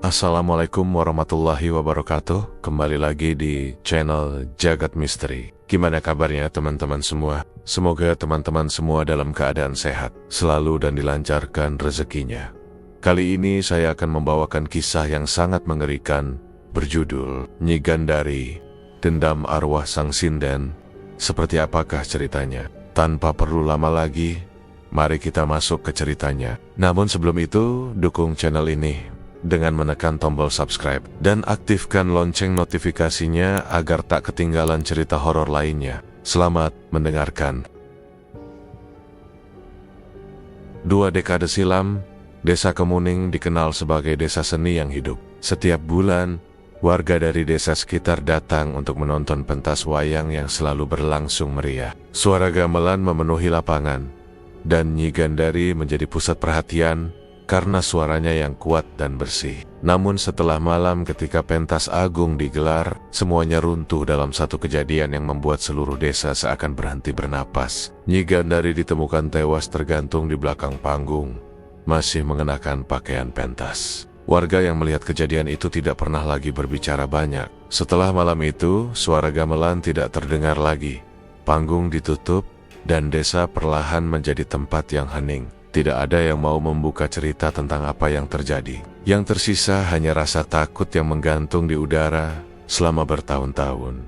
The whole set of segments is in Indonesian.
Assalamualaikum warahmatullahi wabarakatuh. Kembali lagi di channel Jagat Misteri. Gimana kabarnya teman-teman semua? Semoga teman-teman semua dalam keadaan sehat selalu dan dilancarkan rezekinya. Kali ini saya akan membawakan kisah yang sangat mengerikan berjudul Nyi Gandari, Dendam Arwah Sang Sinden. Seperti apakah ceritanya? Tanpa perlu lama lagi, mari kita masuk ke ceritanya. Namun sebelum itu, dukung channel ini dengan menekan tombol subscribe dan aktifkan lonceng notifikasinya agar tak ketinggalan cerita horor lainnya. Selamat mendengarkan. 2 dekade silam, Desa Kemuning dikenal sebagai desa seni yang hidup. Setiap bulan, warga dari desa sekitar datang untuk menonton pentas wayang yang selalu berlangsung meriah. Suara gamelan memenuhi lapangan, dan Nyi Gandari menjadi pusat perhatian karena suaranya yang kuat dan bersih. Namun setelah malam ketika pentas agung digelar, semuanya runtuh dalam satu kejadian yang membuat seluruh desa seakan berhenti bernapas. Nyi Gandari ditemukan tewas tergantung di belakang panggung, masih mengenakan pakaian pentas. Warga yang melihat kejadian itu tidak pernah lagi berbicara banyak. Setelah malam itu, suara gamelan tidak terdengar lagi. Panggung ditutup, dan desa perlahan menjadi tempat yang hening. Tidak ada yang mau membuka cerita tentang apa yang terjadi. Yang tersisa hanya rasa takut yang menggantung di udara selama bertahun-tahun.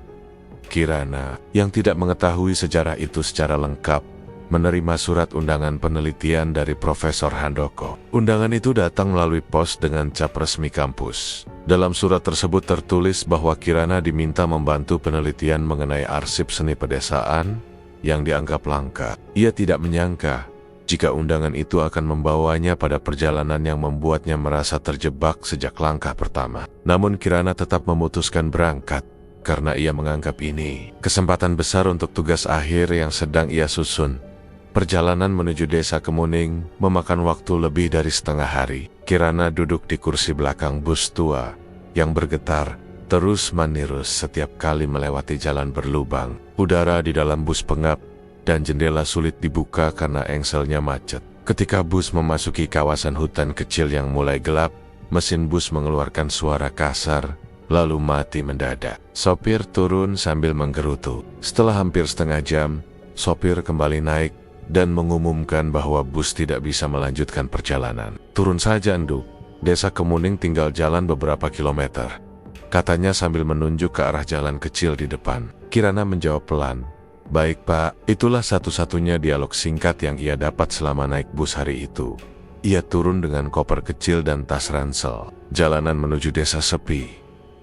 Kirana, yang tidak mengetahui sejarah itu secara lengkap, menerima surat undangan penelitian dari Profesor Handoko. Undangan itu datang melalui pos dengan cap resmi kampus. Dalam surat tersebut tertulis bahwa Kirana diminta membantu penelitian mengenai arsip seni pedesaan yang dianggap langka. Ia tidak menyangka jika undangan itu akan membawanya pada perjalanan yang membuatnya merasa terjebak sejak langkah pertama. Namun Kirana tetap memutuskan berangkat, karena ia menganggap ini kesempatan besar untuk tugas akhir yang sedang ia susun. Perjalanan menuju Desa Kemuning memakan waktu lebih dari setengah hari. Kirana duduk di kursi belakang bus tua yang bergetar terus-menerus setiap kali melewati jalan berlubang. Udara di dalam bus pengap, dan jendela sulit dibuka karena engselnya macet. Ketika bus memasuki kawasan hutan kecil yang mulai gelap, mesin bus mengeluarkan suara kasar, lalu mati mendadak. Sopir turun sambil menggerutu. Setelah hampir setengah jam, sopir kembali naik dan mengumumkan bahwa bus tidak bisa melanjutkan perjalanan. Turun saja, Nduk. Desa Kemuning tinggal jalan beberapa kilometer, katanya sambil menunjuk ke arah jalan kecil di depan. Kirana menjawab pelan, "Baik Pak." Itulah satu-satunya dialog singkat yang ia dapat selama naik bus hari itu. Ia turun dengan koper kecil dan tas ransel. Jalanan menuju desa sepi,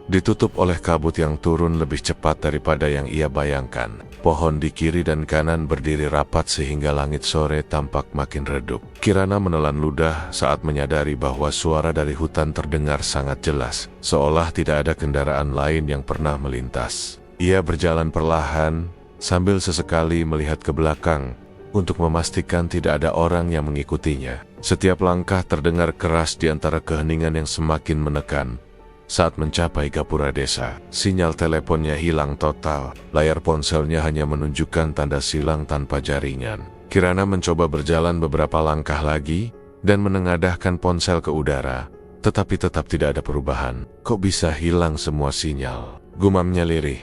ditutup oleh kabut yang turun lebih cepat daripada yang ia bayangkan. Pohon di kiri dan kanan berdiri rapat sehingga langit sore tampak makin redup. Kirana menelan ludah saat menyadari bahwa suara dari hutan terdengar sangat jelas, seolah tidak ada kendaraan lain yang pernah melintas. Ia berjalan perlahan, sambil sesekali melihat ke belakang untuk memastikan tidak ada orang yang mengikutinya. Setiap langkah terdengar keras di antara keheningan yang semakin menekan. Saat mencapai gapura desa, sinyal teleponnya hilang total. Layar ponselnya hanya menunjukkan tanda silang tanpa jaringan. Kirana mencoba berjalan beberapa langkah lagi dan menengadahkan ponsel ke udara, tetapi tetap tidak ada perubahan. Kok bisa hilang semua sinyal? Gumamnya lirih,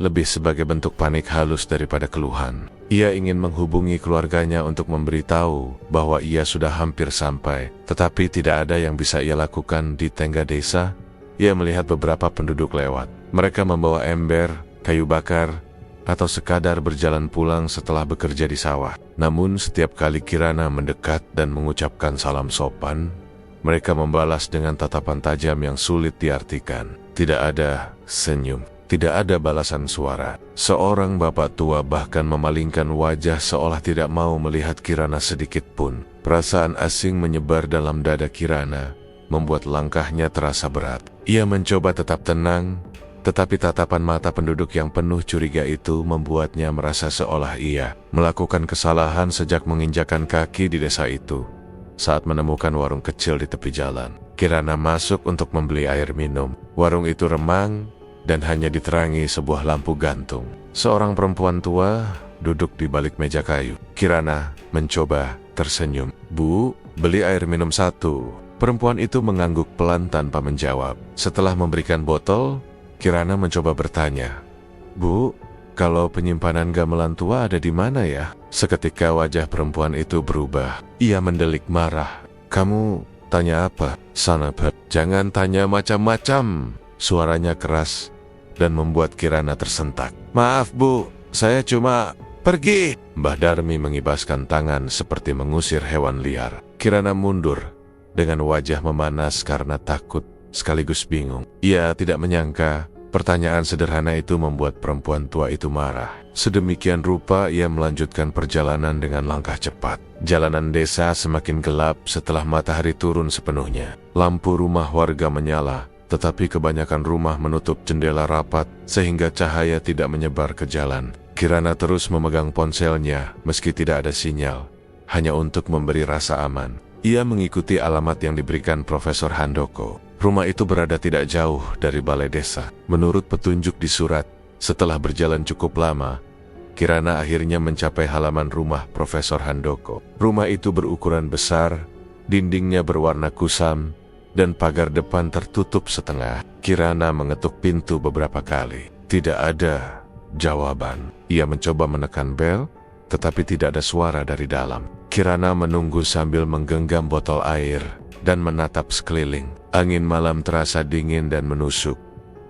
lebih sebagai bentuk panik halus daripada keluhan. Ia ingin menghubungi keluarganya untuk memberitahu bahwa ia sudah hampir sampai, tetapi tidak ada yang bisa ia lakukan di tengah desa. Ia melihat beberapa penduduk lewat. Mereka membawa ember, kayu bakar, atau sekadar berjalan pulang setelah bekerja di sawah. Namun setiap kali Kirana mendekat dan mengucapkan salam sopan, mereka membalas dengan tatapan tajam yang sulit diartikan. Tidak ada senyum. Tidak ada balasan suara. Seorang bapak tua bahkan memalingkan wajah seolah tidak mau melihat Kirana sedikit pun. Perasaan asing menyebar dalam dada Kirana, membuat langkahnya terasa berat. Ia mencoba tetap tenang, tetapi tatapan mata penduduk yang penuh curiga itu membuatnya merasa seolah ia melakukan kesalahan sejak menginjakan kaki di desa itu. Saat menemukan warung kecil di tepi jalan, Kirana masuk untuk membeli air minum. Warung itu remang dan hanya diterangi sebuah lampu gantung. Seorang perempuan tua duduk di balik meja kayu. Kirana mencoba tersenyum. "Bu, beli air minum 1." Perempuan itu mengangguk pelan tanpa menjawab. Setelah memberikan botol, Kirana mencoba bertanya, "Bu, kalau penyimpanan gamelan tua ada di mana ya?" Seketika wajah perempuan itu berubah. Ia mendelik marah. "Kamu tanya apa, Sanabet? Jangan tanya macam-macam." Suaranya keras dan membuat Kirana tersentak. "Maaf Bu, saya cuma pergi." Mbah Darmi mengibaskan tangan seperti mengusir hewan liar. Kirana mundur dengan wajah memanas karena takut sekaligus bingung. Ia tidak menyangka pertanyaan sederhana itu membuat perempuan tua itu marah. Sedemikian rupa ia melanjutkan perjalanan dengan langkah cepat. Jalanan desa semakin gelap setelah matahari turun sepenuhnya. Lampu rumah warga menyala, tetapi kebanyakan rumah menutup jendela rapat sehingga cahaya tidak menyebar ke jalan. Kirana terus memegang ponselnya meski tidak ada sinyal, hanya untuk memberi rasa aman. Ia mengikuti alamat yang diberikan Profesor Handoko. Rumah itu berada tidak jauh dari balai desa. Menurut petunjuk di surat, setelah berjalan cukup lama, Kirana akhirnya mencapai halaman rumah Profesor Handoko. Rumah itu berukuran besar, dindingnya berwarna kusam, dan pagar depan tertutup setengah. Kirana mengetuk pintu beberapa kali. Tidak ada jawaban. Ia mencoba menekan bel, tetapi tidak ada suara dari dalam. Kirana menunggu sambil menggenggam botol air dan menatap sekeliling. Angin malam terasa dingin dan menusuk.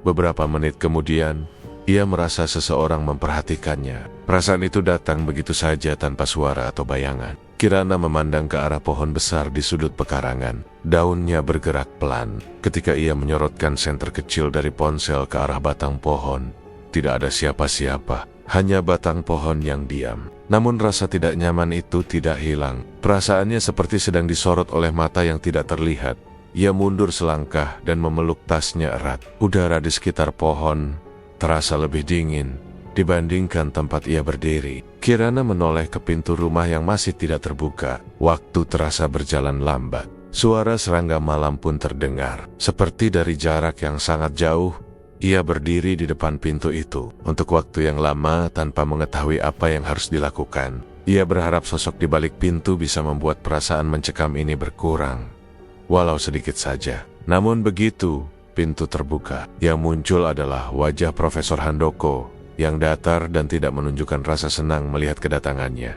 Beberapa menit kemudian, ia merasa seseorang memperhatikannya. Perasaan itu datang begitu saja tanpa suara atau bayangan. Kirana memandang ke arah pohon besar di sudut pekarangan. Daunnya bergerak pelan. Ketika ia menyorotkan senter kecil dari ponsel ke arah batang pohon, tidak ada siapa-siapa. Hanya batang pohon yang diam. Namun rasa tidak nyaman itu tidak hilang. Perasaannya seperti sedang disorot oleh mata yang tidak terlihat. Ia mundur selangkah dan memeluk tasnya erat. Udara di sekitar pohon terasa lebih dingin dibandingkan tempat ia berdiri. Kirana menoleh ke pintu rumah yang masih tidak terbuka. Waktu terasa berjalan lambat. Suara serangga malam pun terdengar. Seperti dari jarak yang sangat jauh, ia berdiri di depan pintu itu untuk waktu yang lama tanpa mengetahui apa yang harus dilakukan. Ia berharap sosok di balik pintu bisa membuat perasaan mencekam ini berkurang, walau sedikit saja. Namun begitu pintu terbuka, yang muncul adalah wajah Profesor Handoko yang datar dan tidak menunjukkan rasa senang melihat kedatangannya.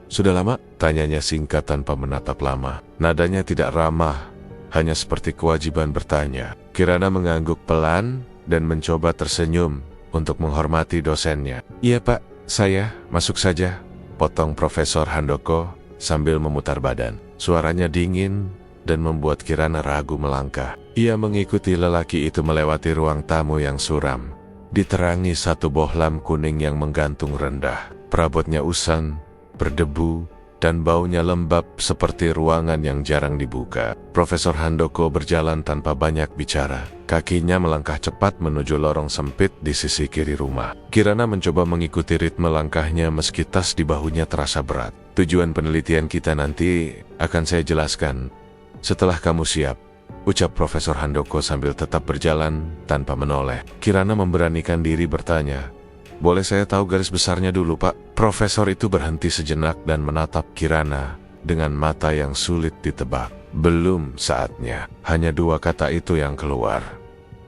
"Sudah lama?" tanyanya singkat tanpa menatap lama. Nadanya tidak ramah, hanya seperti kewajiban bertanya. Kirana mengangguk pelan dan mencoba tersenyum untuk menghormati dosennya. "Iya Pak, saya masuk saja," potong Profesor Handoko sambil memutar badan. Suaranya dingin dan membuat Kirana ragu melangkah. Ia mengikuti lelaki itu melewati ruang tamu yang suram. Diterangi satu bohlam kuning yang menggantung rendah. Perabotnya usang, berdebu, dan baunya lembab seperti ruangan yang jarang dibuka. Profesor Handoko berjalan tanpa banyak bicara. Kakinya melangkah cepat menuju lorong sempit di sisi kiri rumah. Kirana mencoba mengikuti ritme langkahnya meski tas di bahunya terasa berat. "Tujuan penelitian kita nanti akan saya jelaskan setelah kamu siap," ucap Profesor Handoko sambil tetap berjalan tanpa menoleh. Kirana memberanikan diri bertanya, "Boleh saya tahu garis besarnya dulu Pak?" Profesor itu berhenti sejenak dan menatap Kirana dengan mata yang sulit ditebak. "Belum saatnya." Hanya dua kata itu yang keluar.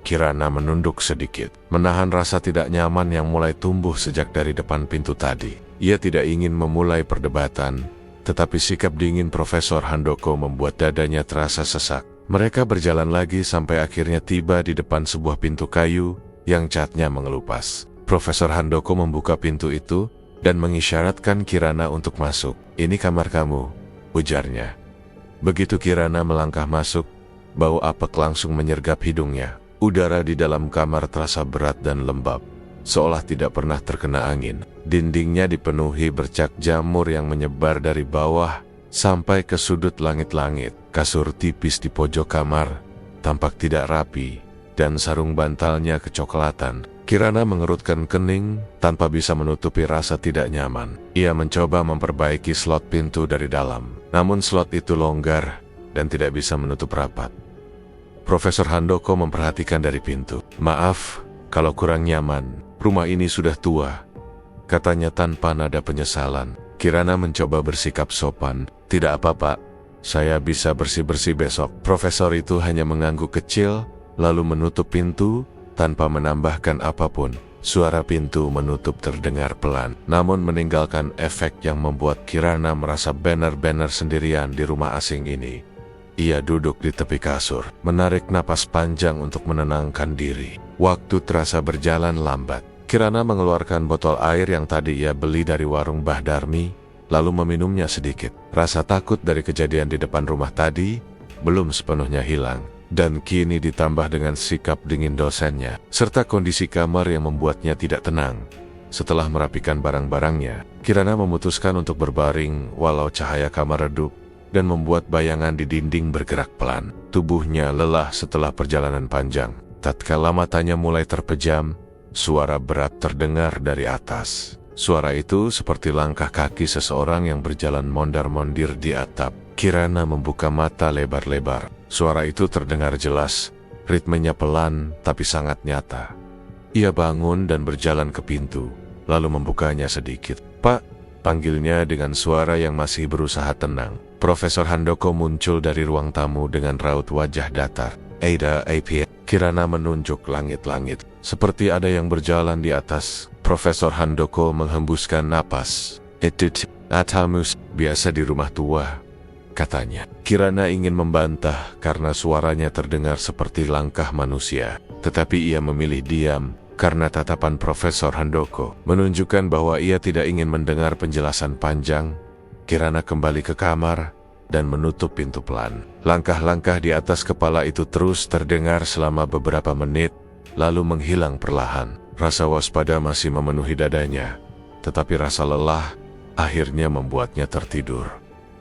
Kirana menunduk sedikit, menahan rasa tidak nyaman yang mulai tumbuh sejak dari depan pintu tadi. Ia tidak ingin memulai perdebatan, tetapi sikap dingin Profesor Handoko membuat dadanya terasa sesak. Mereka berjalan lagi sampai akhirnya tiba di depan sebuah pintu kayu yang catnya mengelupas. Profesor Handoko membuka pintu itu dan mengisyaratkan Kirana untuk masuk. "Ini kamar kamu," ujarnya. Begitu Kirana melangkah masuk, bau apek langsung menyergap hidungnya. Udara di dalam kamar terasa berat dan lembab, seolah tidak pernah terkena angin. Dindingnya dipenuhi bercak jamur yang menyebar dari bawah sampai ke sudut langit-langit. Kasur tipis di pojok kamar tampak tidak rapi, dan sarung bantalnya kecoklatan. Kirana mengerutkan kening tanpa bisa menutupi rasa tidak nyaman. Ia mencoba memperbaiki slot pintu dari dalam, namun slot itu longgar dan tidak bisa menutup rapat. Profesor Handoko memperhatikan dari pintu. "Maaf kalau kurang nyaman, rumah ini sudah tua," katanya tanpa nada penyesalan. Kirana mencoba bersikap sopan. "Tidak apa-apa, Saya bisa bersih-bersih besok. Profesor itu hanya mengangguk kecil, lalu menutup pintu, tanpa menambahkan apapun. Suara pintu menutup terdengar pelan, namun meninggalkan efek yang membuat Kirana merasa benar-benar sendirian di rumah asing ini. Ia duduk di tepi kasur, menarik napas panjang untuk menenangkan diri. Waktu terasa berjalan lambat. Kirana mengeluarkan botol air yang tadi ia beli dari warung Mbah Darmi, lalu meminumnya sedikit. Rasa takut dari kejadian di depan rumah tadi belum sepenuhnya hilang, dan kini ditambah dengan sikap dingin dosennya, serta kondisi kamar yang membuatnya tidak tenang. Setelah merapikan barang-barangnya, Kirana memutuskan untuk berbaring walau cahaya kamar redup, dan membuat bayangan di dinding bergerak pelan. Tubuhnya lelah setelah perjalanan panjang. Tatkala matanya mulai terpejam, suara berat terdengar dari atas. Suara itu seperti langkah kaki seseorang yang berjalan mondar-mondir di atap. Kirana membuka mata lebar-lebar. Suara itu terdengar jelas, ritmenya pelan tapi sangat nyata. Ia bangun dan berjalan ke pintu, lalu membukanya sedikit. "Pak," panggilnya dengan suara yang masih berusaha tenang. Profesor Handoko muncul dari ruang tamu dengan raut wajah datar. "Ada apa?" Kirana menunjuk langit-langit. Seperti ada yang berjalan di atas. Profesor Handoko menghembuskan napas. "Itu Atamus, biasa di rumah tua," katanya. Kirana ingin membantah karena suaranya terdengar seperti langkah manusia. Tetapi ia memilih diam karena tatapan Profesor Handoko menunjukkan bahwa ia tidak ingin mendengar penjelasan panjang. Kirana kembali ke kamar dan menutup pintu pelan. Langkah-langkah di atas kepala itu terus terdengar selama beberapa menit, lalu menghilang perlahan. Rasa waspada masih memenuhi dadanya, tetapi rasa lelah akhirnya membuatnya tertidur.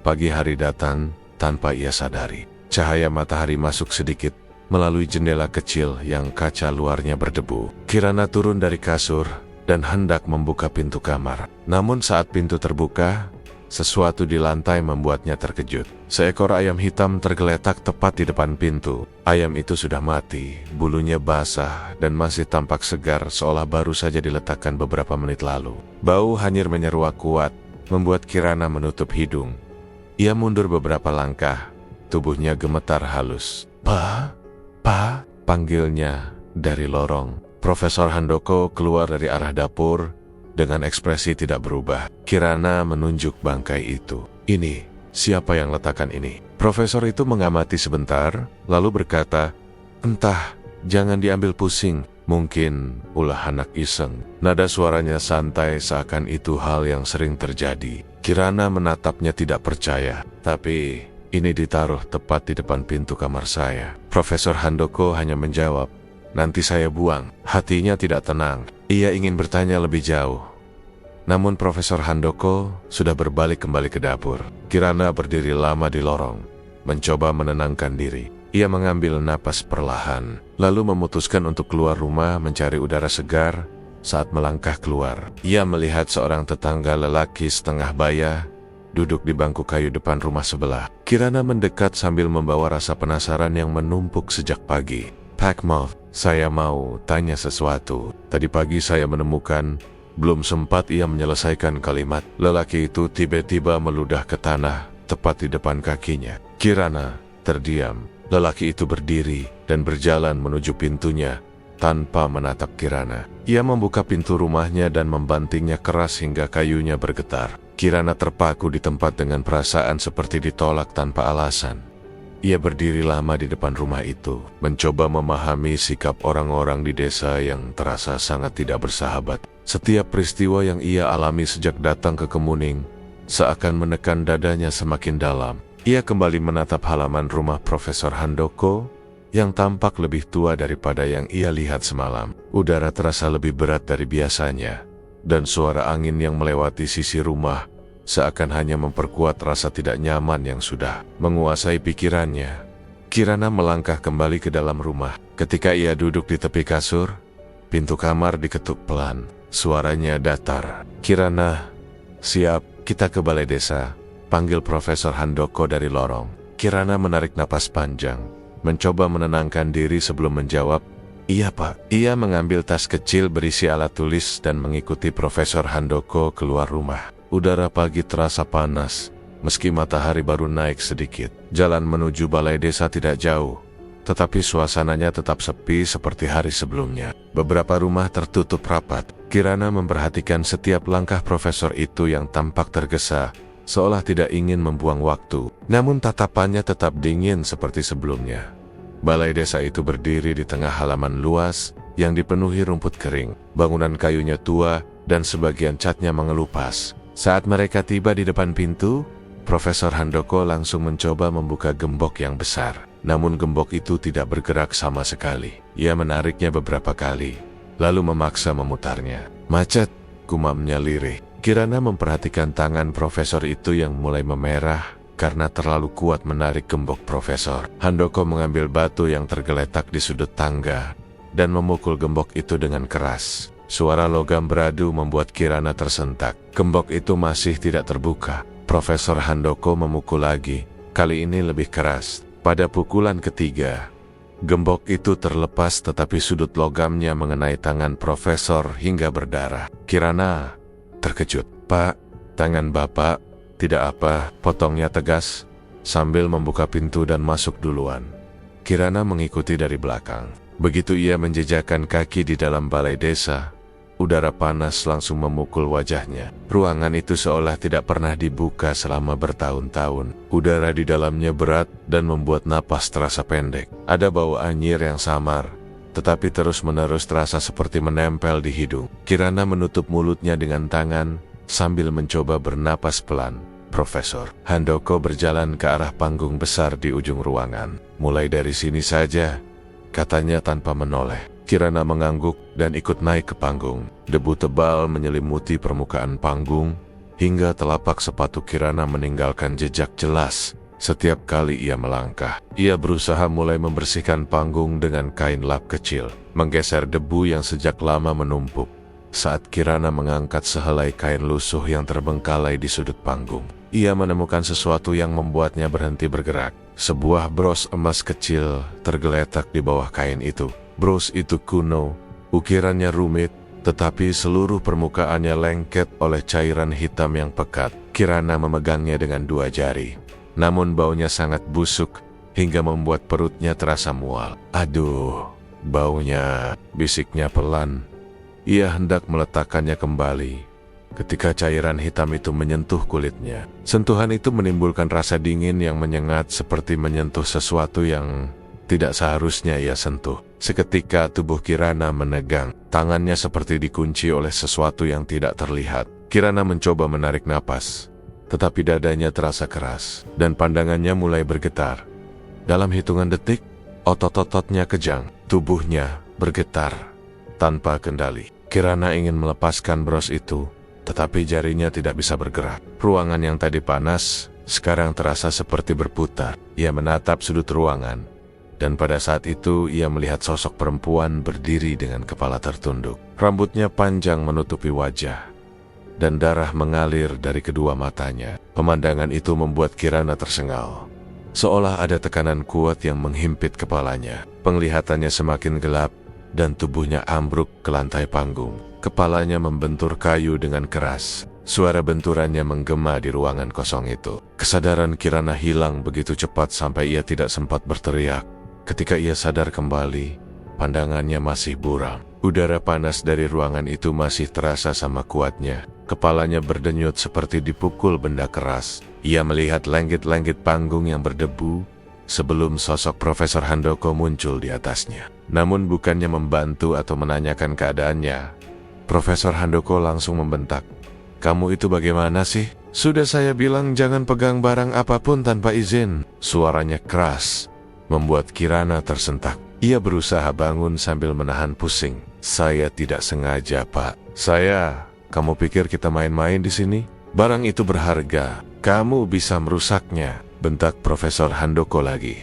Pagi hari datang tanpa ia sadari. Cahaya matahari masuk sedikit melalui jendela kecil yang kaca luarnya berdebu. Kirana turun dari kasur dan hendak membuka pintu kamar. Namun saat pintu terbuka, sesuatu di lantai membuatnya terkejut. Seekor ayam hitam tergeletak tepat di depan pintu. Ayam itu sudah mati, bulunya basah dan masih tampak segar seolah baru saja diletakkan beberapa menit lalu. Bau hanyir menyeruak kuat, membuat Kirana menutup hidung. Ia mundur beberapa langkah, tubuhnya gemetar halus. Pa, panggilnya dari lorong. Profesor Handoko keluar dari arah dapur dengan ekspresi tidak berubah. Kirana menunjuk bangkai itu. "Ini, siapa yang letakkan ini?" Profesor itu mengamati sebentar, lalu berkata, "Entah, jangan diambil pusing. Mungkin ulah anak iseng." Nada suaranya santai seakan itu hal yang sering terjadi. Kirana menatapnya tidak percaya. "Tapi ini ditaruh tepat di depan pintu kamar saya." Profesor Handoko hanya menjawab, "Nanti saya buang." Hatinya tidak tenang. Ia ingin bertanya lebih jauh. Namun Profesor Handoko sudah berbalik kembali ke dapur. Kirana berdiri lama di lorong, mencoba menenangkan diri. Ia mengambil napas perlahan, lalu memutuskan untuk keluar rumah mencari udara segar. Saat melangkah keluar, ia melihat seorang tetangga lelaki setengah baya duduk di bangku kayu depan rumah sebelah. Kirana mendekat sambil membawa rasa penasaran yang menumpuk sejak pagi. "Pak Mo, saya mau tanya sesuatu. Tadi pagi saya menemukan..." Belum sempat ia menyelesaikan kalimat, lelaki itu tiba-tiba meludah ke tanah tepat di depan kakinya. Kirana terdiam. Lelaki itu berdiri dan berjalan menuju pintunya tanpa menatap Kirana. Ia membuka pintu rumahnya dan membantingnya keras hingga kayunya bergetar. Kirana terpaku di tempat dengan perasaan seperti ditolak tanpa alasan. Ia berdiri lama di depan rumah itu, mencoba memahami sikap orang-orang di desa yang terasa sangat tidak bersahabat. Setiap peristiwa yang ia alami sejak datang ke Kemuning seakan menekan dadanya semakin dalam. Ia kembali menatap halaman rumah Profesor Handoko yang tampak lebih tua daripada yang ia lihat semalam. Udara terasa lebih berat dari biasanya, dan suara angin yang melewati sisi rumah seakan hanya memperkuat rasa tidak nyaman yang sudah menguasai pikirannya. Kirana melangkah kembali ke dalam rumah. Ketika ia duduk di tepi kasur, pintu kamar diketuk pelan. Suaranya datar. "Kirana, siap, kita ke balai desa," panggil Profesor Handoko dari lorong. Kirana menarik napas panjang, mencoba menenangkan diri sebelum menjawab, "Iya Pak." Ia mengambil tas kecil berisi alat tulis dan mengikuti Profesor Handoko keluar rumah. Udara pagi terasa panas, Meski matahari baru naik sedikit, jalan menuju balai desa tidak jauh, tetapi suasananya tetap sepi seperti hari sebelumnya. Beberapa rumah tertutup rapat. Kirana memperhatikan setiap langkah profesor itu yang tampak tergesa, seolah tidak ingin membuang waktu. Namun tatapannya tetap dingin seperti sebelumnya. Balai desa itu berdiri di tengah halaman luas yang dipenuhi rumput kering. Bangunan kayunya tua dan sebagian catnya mengelupas. Saat mereka tiba di depan pintu, Profesor Handoko langsung mencoba membuka gembok yang besar. Namun gembok itu tidak bergerak sama sekali. Ia menariknya beberapa kali, lalu memaksa memutarnya. "Macet," gumamnya lirih. Kirana memperhatikan tangan profesor itu yang mulai memerah karena terlalu kuat menarik gembok profesor. Handoko mengambil batu yang tergeletak di sudut tangga dan memukul gembok itu dengan keras. Suara logam beradu membuat Kirana tersentak. Gembok itu masih tidak terbuka. Profesor Handoko memukul lagi, kali ini lebih keras. Pada pukulan ketiga, gembok itu terlepas tetapi sudut logamnya mengenai tangan profesor hingga berdarah. Kirana terkejut. "Pak, tangan Bapak." "Tidak apa," potongnya tegas, sambil membuka pintu dan masuk duluan. Kirana mengikuti dari belakang. Begitu ia menjejakkan kaki di dalam balai desa, udara panas langsung memukul wajahnya. Ruangan itu seolah tidak pernah dibuka selama bertahun-tahun. Udara di dalamnya berat dan membuat napas terasa pendek. Ada bau anyir yang samar, tetapi terus-menerus terasa seperti menempel di hidung. Kirana menutup mulutnya dengan tangan sambil mencoba bernapas pelan. Profesor Handoko berjalan ke arah panggung besar di ujung ruangan. "Mulai dari sini saja," katanya tanpa menoleh. Kirana mengangguk dan ikut naik ke panggung. Debu tebal menyelimuti permukaan panggung, hingga telapak sepatu Kirana meninggalkan jejak jelas setiap kali ia melangkah. Ia berusaha mulai membersihkan panggung dengan kain lap kecil, menggeser debu yang sejak lama menumpuk. Saat Kirana mengangkat sehelai kain lusuh yang terbengkalai di sudut panggung, ia menemukan sesuatu yang membuatnya berhenti bergerak. Sebuah bros emas kecil tergeletak di bawah kain itu. Bros itu kuno, ukirannya rumit, tetapi seluruh permukaannya lengket oleh cairan hitam yang pekat. Kirana memegangnya dengan 2 jari. Namun baunya sangat busuk, hingga membuat perutnya terasa mual. "Aduh, baunya," bisiknya pelan. Ia hendak meletakkannya kembali ketika cairan hitam itu menyentuh kulitnya. Sentuhan itu menimbulkan rasa dingin yang menyengat seperti menyentuh sesuatu yang tidak seharusnya ia sentuh. Seketika tubuh Kirana menegang, tangannya seperti dikunci oleh sesuatu yang tidak terlihat. Kirana mencoba menarik napas, tetapi dadanya terasa keras, dan pandangannya mulai bergetar. Dalam hitungan detik, otot-ototnya kejang, tubuhnya bergetar tanpa kendali. Kirana ingin melepaskan bros itu, tetapi jarinya tidak bisa bergerak. Ruangan yang tadi panas, sekarang terasa seperti berputar. Ia menatap sudut ruangan, dan pada saat itu ia melihat sosok perempuan berdiri dengan kepala tertunduk. Rambutnya panjang menutupi wajah, dan darah mengalir dari kedua matanya. Pemandangan itu membuat Kirana tersengal, seolah ada tekanan kuat yang menghimpit kepalanya. Penglihatannya semakin gelap, dan tubuhnya ambruk ke lantai panggung. Kepalanya membentur kayu dengan keras. Suara benturannya menggema di ruangan kosong itu. Kesadaran Kirana hilang begitu cepat sampai ia tidak sempat berteriak. Ketika ia sadar kembali, pandangannya masih buram. Udara panas dari ruangan itu masih terasa sama kuatnya. Kepalanya berdenyut seperti dipukul benda keras. Ia melihat lenggit-lenggit panggung yang berdebu sebelum sosok Profesor Handoko muncul di atasnya. Namun bukannya membantu atau menanyakan keadaannya, Profesor Handoko langsung membentak, "Kamu itu bagaimana sih? Sudah saya bilang jangan pegang barang apapun tanpa izin." Suaranya keras, membuat Kirana tersentak. Ia berusaha bangun sambil menahan pusing. "Saya tidak sengaja, Pak. Kamu pikir kita main-main di sini? Barang itu berharga. Kamu bisa merusaknya," bentak Profesor Handoko lagi.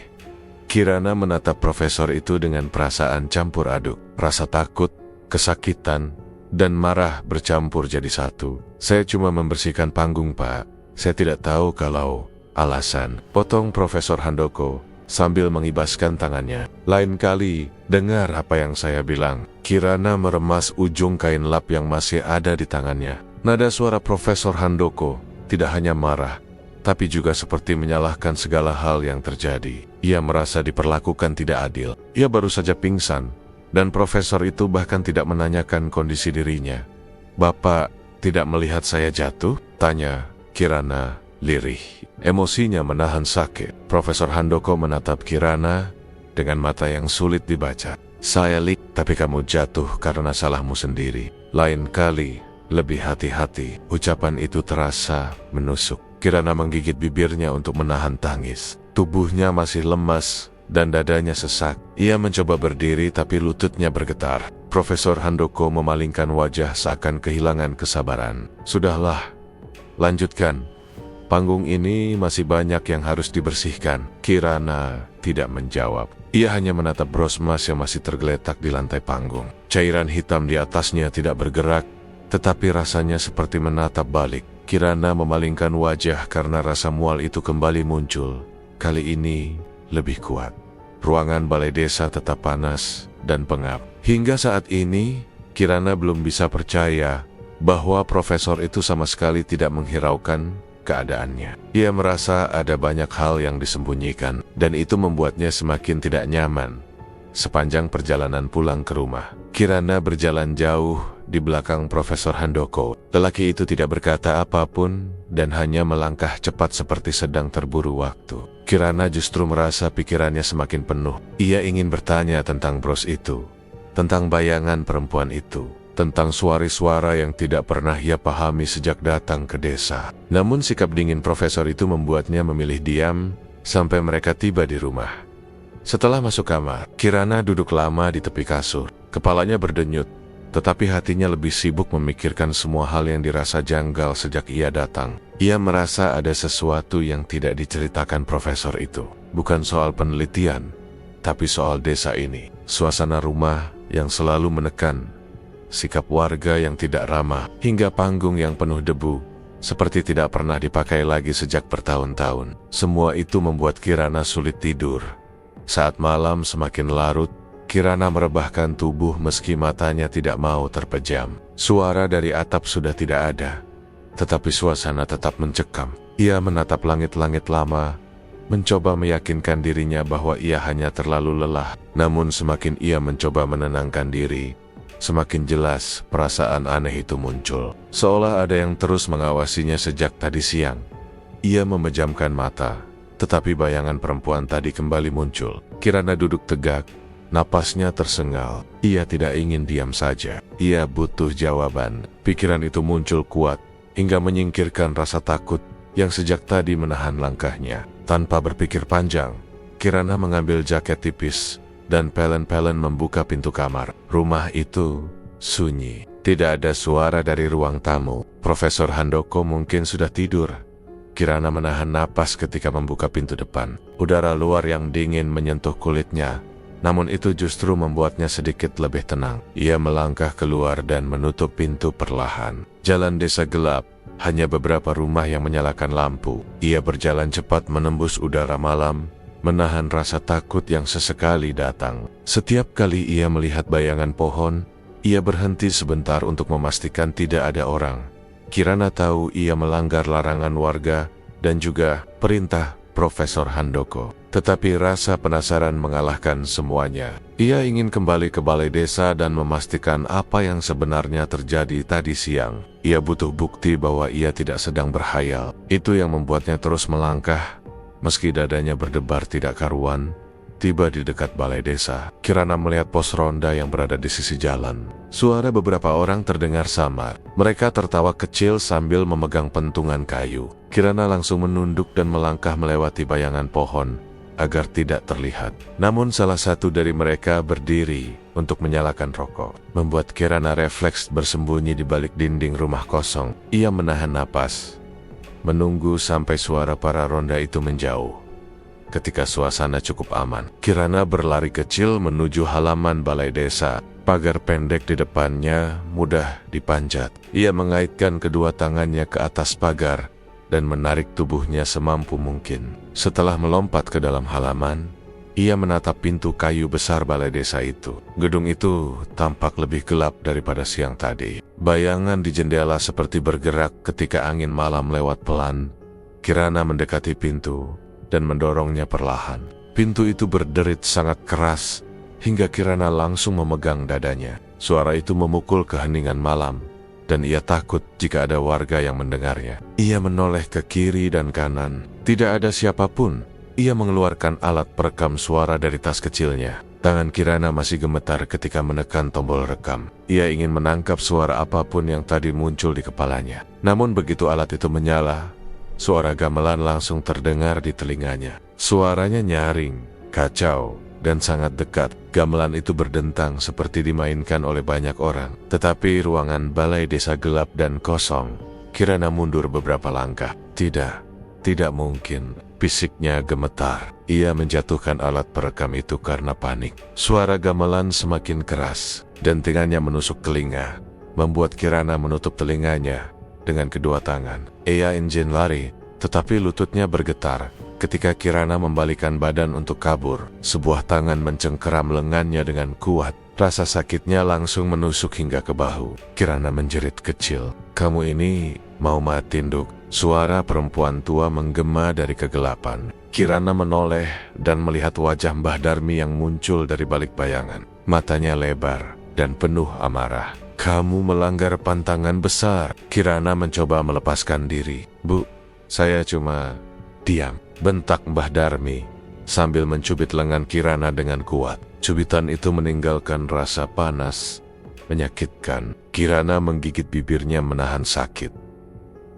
Kirana menatap profesor itu dengan perasaan campur aduk. Rasa takut, kesakitan, dan marah bercampur jadi satu. "Saya cuma membersihkan panggung, Pak. Saya tidak tahu kalau..." "Alasan," potong Profesor Handoko sambil mengibaskan tangannya. "Lain kali, dengar apa yang saya bilang." Kirana meremas ujung kain lap yang masih ada di tangannya. Nada suara Profesor Handoko tidak hanya marah, tapi juga seperti menyalahkan segala hal yang terjadi. Ia merasa diperlakukan tidak adil. Ia baru saja pingsan, dan profesor itu bahkan tidak menanyakan kondisi dirinya. "Bapak tidak melihat saya jatuh?" tanya Kirana lirih. Emosinya menahan sakit. Profesor Handoko menatap Kirana dengan mata yang sulit dibaca. "Saya tapi kamu jatuh karena salahmu sendiri. Lain kali, lebih hati-hati." Ucapan itu terasa menusuk. Kirana menggigit bibirnya untuk menahan tangis. Tubuhnya masih lemas dan dadanya sesak. Ia mencoba berdiri tapi lututnya bergetar. Profesor Handoko memalingkan wajah seakan kehilangan kesabaran. "Sudahlah, lanjutkan. Panggung ini masih banyak yang harus dibersihkan." Kirana tidak menjawab. Ia hanya menatap bros emas yang masih tergeletak di lantai panggung. Cairan hitam di atasnya tidak bergerak, tetapi rasanya seperti menatap balik. Kirana memalingkan wajah karena rasa mual itu kembali muncul. Kali ini lebih kuat. Ruangan balai desa tetap panas dan pengap. Hingga saat ini, Kirana belum bisa percaya bahwa profesor itu sama sekali tidak menghiraukan keadaannya. Ia merasa ada banyak hal yang disembunyikan, dan itu membuatnya semakin tidak nyaman. Sepanjang perjalanan pulang ke rumah, Kirana berjalan jauh di belakang Profesor Handoko. Lelaki itu tidak berkata apapun dan hanya melangkah cepat seperti sedang terburu waktu. Kirana justru merasa pikirannya semakin penuh. Ia ingin bertanya tentang bros itu, tentang bayangan perempuan itu, tentang suara-suara yang tidak pernah ia pahami sejak datang ke desa. Namun sikap dingin profesor itu membuatnya memilih diam sampai mereka tiba di rumah. Setelah masuk kamar, Kirana duduk lama di tepi kasur. Kepalanya berdenyut, tetapi hatinya lebih sibuk memikirkan semua hal yang dirasa janggal sejak ia datang. Ia merasa ada sesuatu yang tidak diceritakan profesor itu. Bukan soal penelitian, tapi soal desa ini. Suasana rumah yang selalu menekan, sikap warga yang tidak ramah, hingga panggung yang penuh debu, seperti tidak pernah dipakai lagi sejak bertahun-tahun. Semua itu membuat Kirana sulit tidur. Saat malam semakin larut, Kirana merebahkan tubuh meski matanya tidak mau terpejam. Suara dari atap sudah tidak ada, tetapi suasana tetap mencekam. Ia menatap langit-langit lama, mencoba meyakinkan dirinya bahwa ia hanya terlalu lelah. Namun semakin ia mencoba menenangkan diri, semakin jelas perasaan aneh itu muncul. Seolah ada yang terus mengawasinya sejak tadi siang. Ia memejamkan mata, tetapi bayangan perempuan tadi kembali muncul. Kirana duduk tegak, napasnya tersengal. Ia tidak ingin diam saja. Ia butuh jawaban. Pikiran itu muncul kuat, hingga menyingkirkan rasa takut yang sejak tadi menahan langkahnya. Tanpa berpikir panjang, Kirana mengambil jaket tipis dan pelan-pelan membuka pintu kamar. Rumah itu sunyi. Tidak ada suara dari ruang tamu. Profesor Handoko mungkin sudah tidur. Kirana menahan napas ketika membuka pintu depan. Udara luar yang dingin menyentuh kulitnya, namun itu justru membuatnya sedikit lebih tenang. Ia melangkah keluar dan menutup pintu perlahan. Jalan desa gelap, hanya beberapa rumah yang menyalakan lampu. Ia berjalan cepat menembus udara malam, menahan rasa takut yang sesekali datang. Setiap kali ia melihat bayangan pohon, ia berhenti sebentar untuk memastikan tidak ada orang. Kirana tahu ia melanggar larangan warga dan juga perintah Profesor Handoko. Tetapi rasa penasaran mengalahkan semuanya. Ia ingin kembali ke balai desa dan memastikan apa yang sebenarnya terjadi tadi siang. Ia butuh bukti bahwa ia tidak sedang berhayal. Itu yang membuatnya terus melangkah. Meski dadanya berdebar tidak karuan, tiba di dekat balai desa. Kirana melihat pos ronda yang berada di sisi jalan. Suara beberapa orang terdengar samar. Mereka tertawa kecil sambil memegang pentungan kayu. Kirana langsung menunduk dan melangkah melewati bayangan pohon agar tidak terlihat. Namun salah satu dari mereka berdiri untuk menyalakan rokok, membuat Kirana refleks bersembunyi di balik dinding rumah kosong. Ia menahan napas, menunggu sampai suara para ronda itu menjauh. Ketika suasana cukup aman, Kirana berlari kecil menuju halaman balai desa. Pagar pendek di depannya mudah dipanjat. Ia mengaitkan kedua tangannya ke atas pagar dan menarik tubuhnya semampu mungkin. Setelah melompat ke dalam halaman, ia menatap pintu kayu besar balai desa itu. Gedung itu tampak lebih gelap daripada siang tadi. Bayangan di jendela seperti bergerak ketika angin malam lewat pelan, Kirana mendekati pintu dan mendorongnya perlahan. Pintu itu berderit sangat keras hingga Kirana langsung memegang dadanya. Suara itu memukul keheningan malam dan ia takut jika ada warga yang mendengarnya. Ia menoleh ke kiri dan kanan. Tidak ada siapapun. Ia mengeluarkan alat perekam suara dari tas kecilnya. Tangan Kirana masih gemetar ketika menekan tombol rekam. Ia ingin menangkap suara apapun yang tadi muncul di kepalanya. Namun begitu alat itu menyala, suara gamelan langsung terdengar di telinganya. Suaranya nyaring, kacau, dan sangat dekat. Gamelan itu berdentang seperti dimainkan oleh banyak orang. Tetapi ruangan balai desa gelap dan kosong. Kirana mundur beberapa langkah. Tidak mungkin. Fisiknya gemetar. Ia menjatuhkan alat perekam itu karena panik. Suara gamelan semakin keras, dentingannya menusuk telinga, membuat Kirana menutup telinganya dengan kedua tangan. Ia ingin lari, tetapi lututnya bergetar. Ketika Kirana membalikan badan untuk kabur, sebuah tangan mencengkeram lengannya dengan kuat. Rasa sakitnya langsung menusuk hingga ke bahu. Kirana menjerit kecil. "Kamu ini mau mati, Nduk?" Suara perempuan tua menggema dari kegelapan. Kirana menoleh dan melihat wajah Mbah Darmi yang muncul dari balik bayangan. Matanya lebar dan penuh amarah. "Kamu melanggar pantangan besar." Kirana mencoba melepaskan diri. "Bu, saya cuma..." "Diam," bentak Mbah Darmi sambil mencubit lengan Kirana dengan kuat. Cubitan itu meninggalkan rasa panas, menyakitkan. Kirana menggigit bibirnya menahan sakit.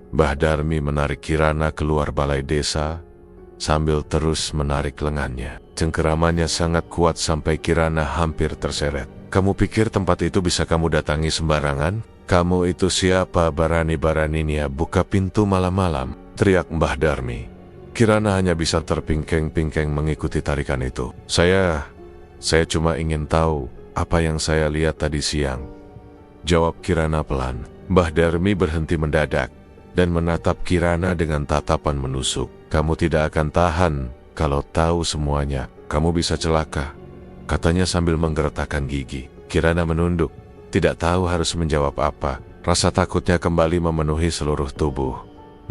Mbah Darmi menarik Kirana keluar balai desa sambil terus menarik lengannya. Cengkeramannya sangat kuat sampai Kirana hampir terseret. "Kamu pikir tempat itu bisa kamu datangi sembarangan? Kamu itu siapa berani-beraninya buka pintu malam-malam?" teriak Mbah Darmi. Kirana hanya bisa terpingkeng-pingkeng mengikuti tarikan itu. Saya cuma ingin tahu apa yang saya lihat tadi siang," jawab Kirana pelan. Mbah Darmi berhenti mendadak dan menatap Kirana dengan tatapan menusuk. "Kamu tidak akan tahan kalau tahu semuanya. Kamu bisa celaka," katanya sambil menggeretakkan gigi. Kirana menunduk, tidak tahu harus menjawab apa. Rasa takutnya kembali memenuhi seluruh tubuh.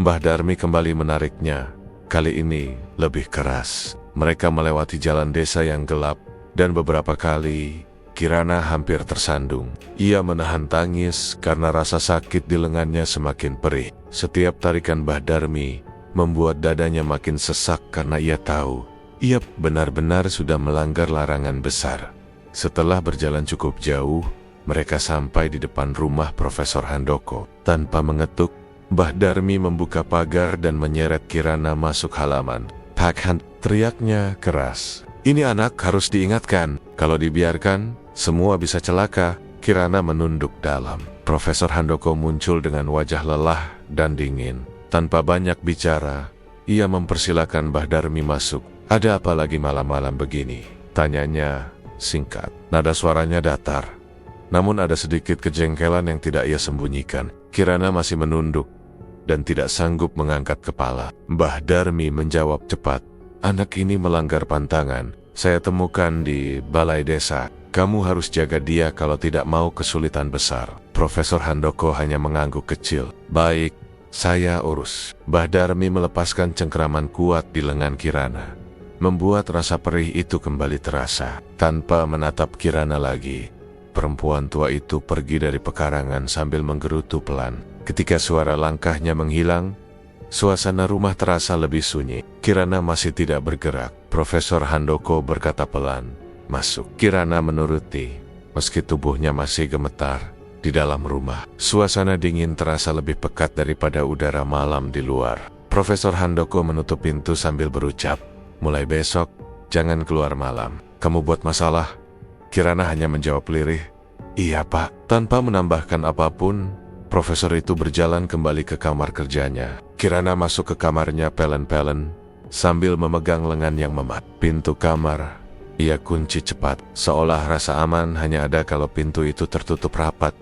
Mbah Darmi kembali menariknya, kali ini lebih keras. Mereka melewati jalan desa yang gelap, dan beberapa kali Kirana hampir tersandung. Ia menahan tangis karena rasa sakit di lengannya semakin perih. Setiap tarikan Mbah Darmi membuat dadanya makin sesak karena ia tahu ia benar-benar sudah melanggar larangan besar. Setelah berjalan cukup jauh, mereka sampai di depan rumah Profesor Handoko. Tanpa mengetuk, Mbah Darmi membuka pagar dan menyeret Kirana masuk halaman. "Pak Hand," teriaknya keras. "Ini anak harus diingatkan. Kalau dibiarkan, semua bisa celaka." Kirana menunduk dalam. Profesor Handoko muncul dengan wajah lelah dan dingin. Tanpa banyak bicara, ia mempersilakan Mbah Darmi masuk. "Ada apa lagi malam-malam begini?" tanyanya singkat. Nada suaranya datar, namun ada sedikit kejengkelan yang tidak ia sembunyikan. Kirana masih menunduk dan tidak sanggup mengangkat kepala. Mbah Darmi menjawab cepat. "Anak ini melanggar pantangan. Saya temukan di balai desa. Kamu harus jaga dia kalau tidak mau kesulitan besar." Profesor Handoko hanya mengangguk kecil. "Baik, saya urus." Mbah Darmi melepaskan cengkeraman kuat di lengan Kirana, membuat rasa perih itu kembali terasa. Tanpa menatap Kirana lagi, perempuan tua itu pergi dari pekarangan sambil menggerutu pelan. Ketika suara langkahnya menghilang, suasana rumah terasa lebih sunyi. Kirana masih tidak bergerak. Profesor Handoko berkata pelan, "Masuk." Kirana menuruti, meski tubuhnya masih gemetar. Di dalam rumah, suasana dingin terasa lebih pekat daripada udara malam di luar. Profesor Handoko menutup pintu sambil berucap, "Mulai besok, jangan keluar malam. Kamu buat masalah?" Kirana hanya menjawab lirih, "Iya, Pak." Tanpa menambahkan apapun, profesor itu berjalan kembali ke kamar kerjanya. Kirana masuk ke kamarnya pelen-pelen sambil memegang lengan yang memat. Pintu kamar ia kunci cepat, seolah rasa aman hanya ada kalau pintu itu tertutup rapat.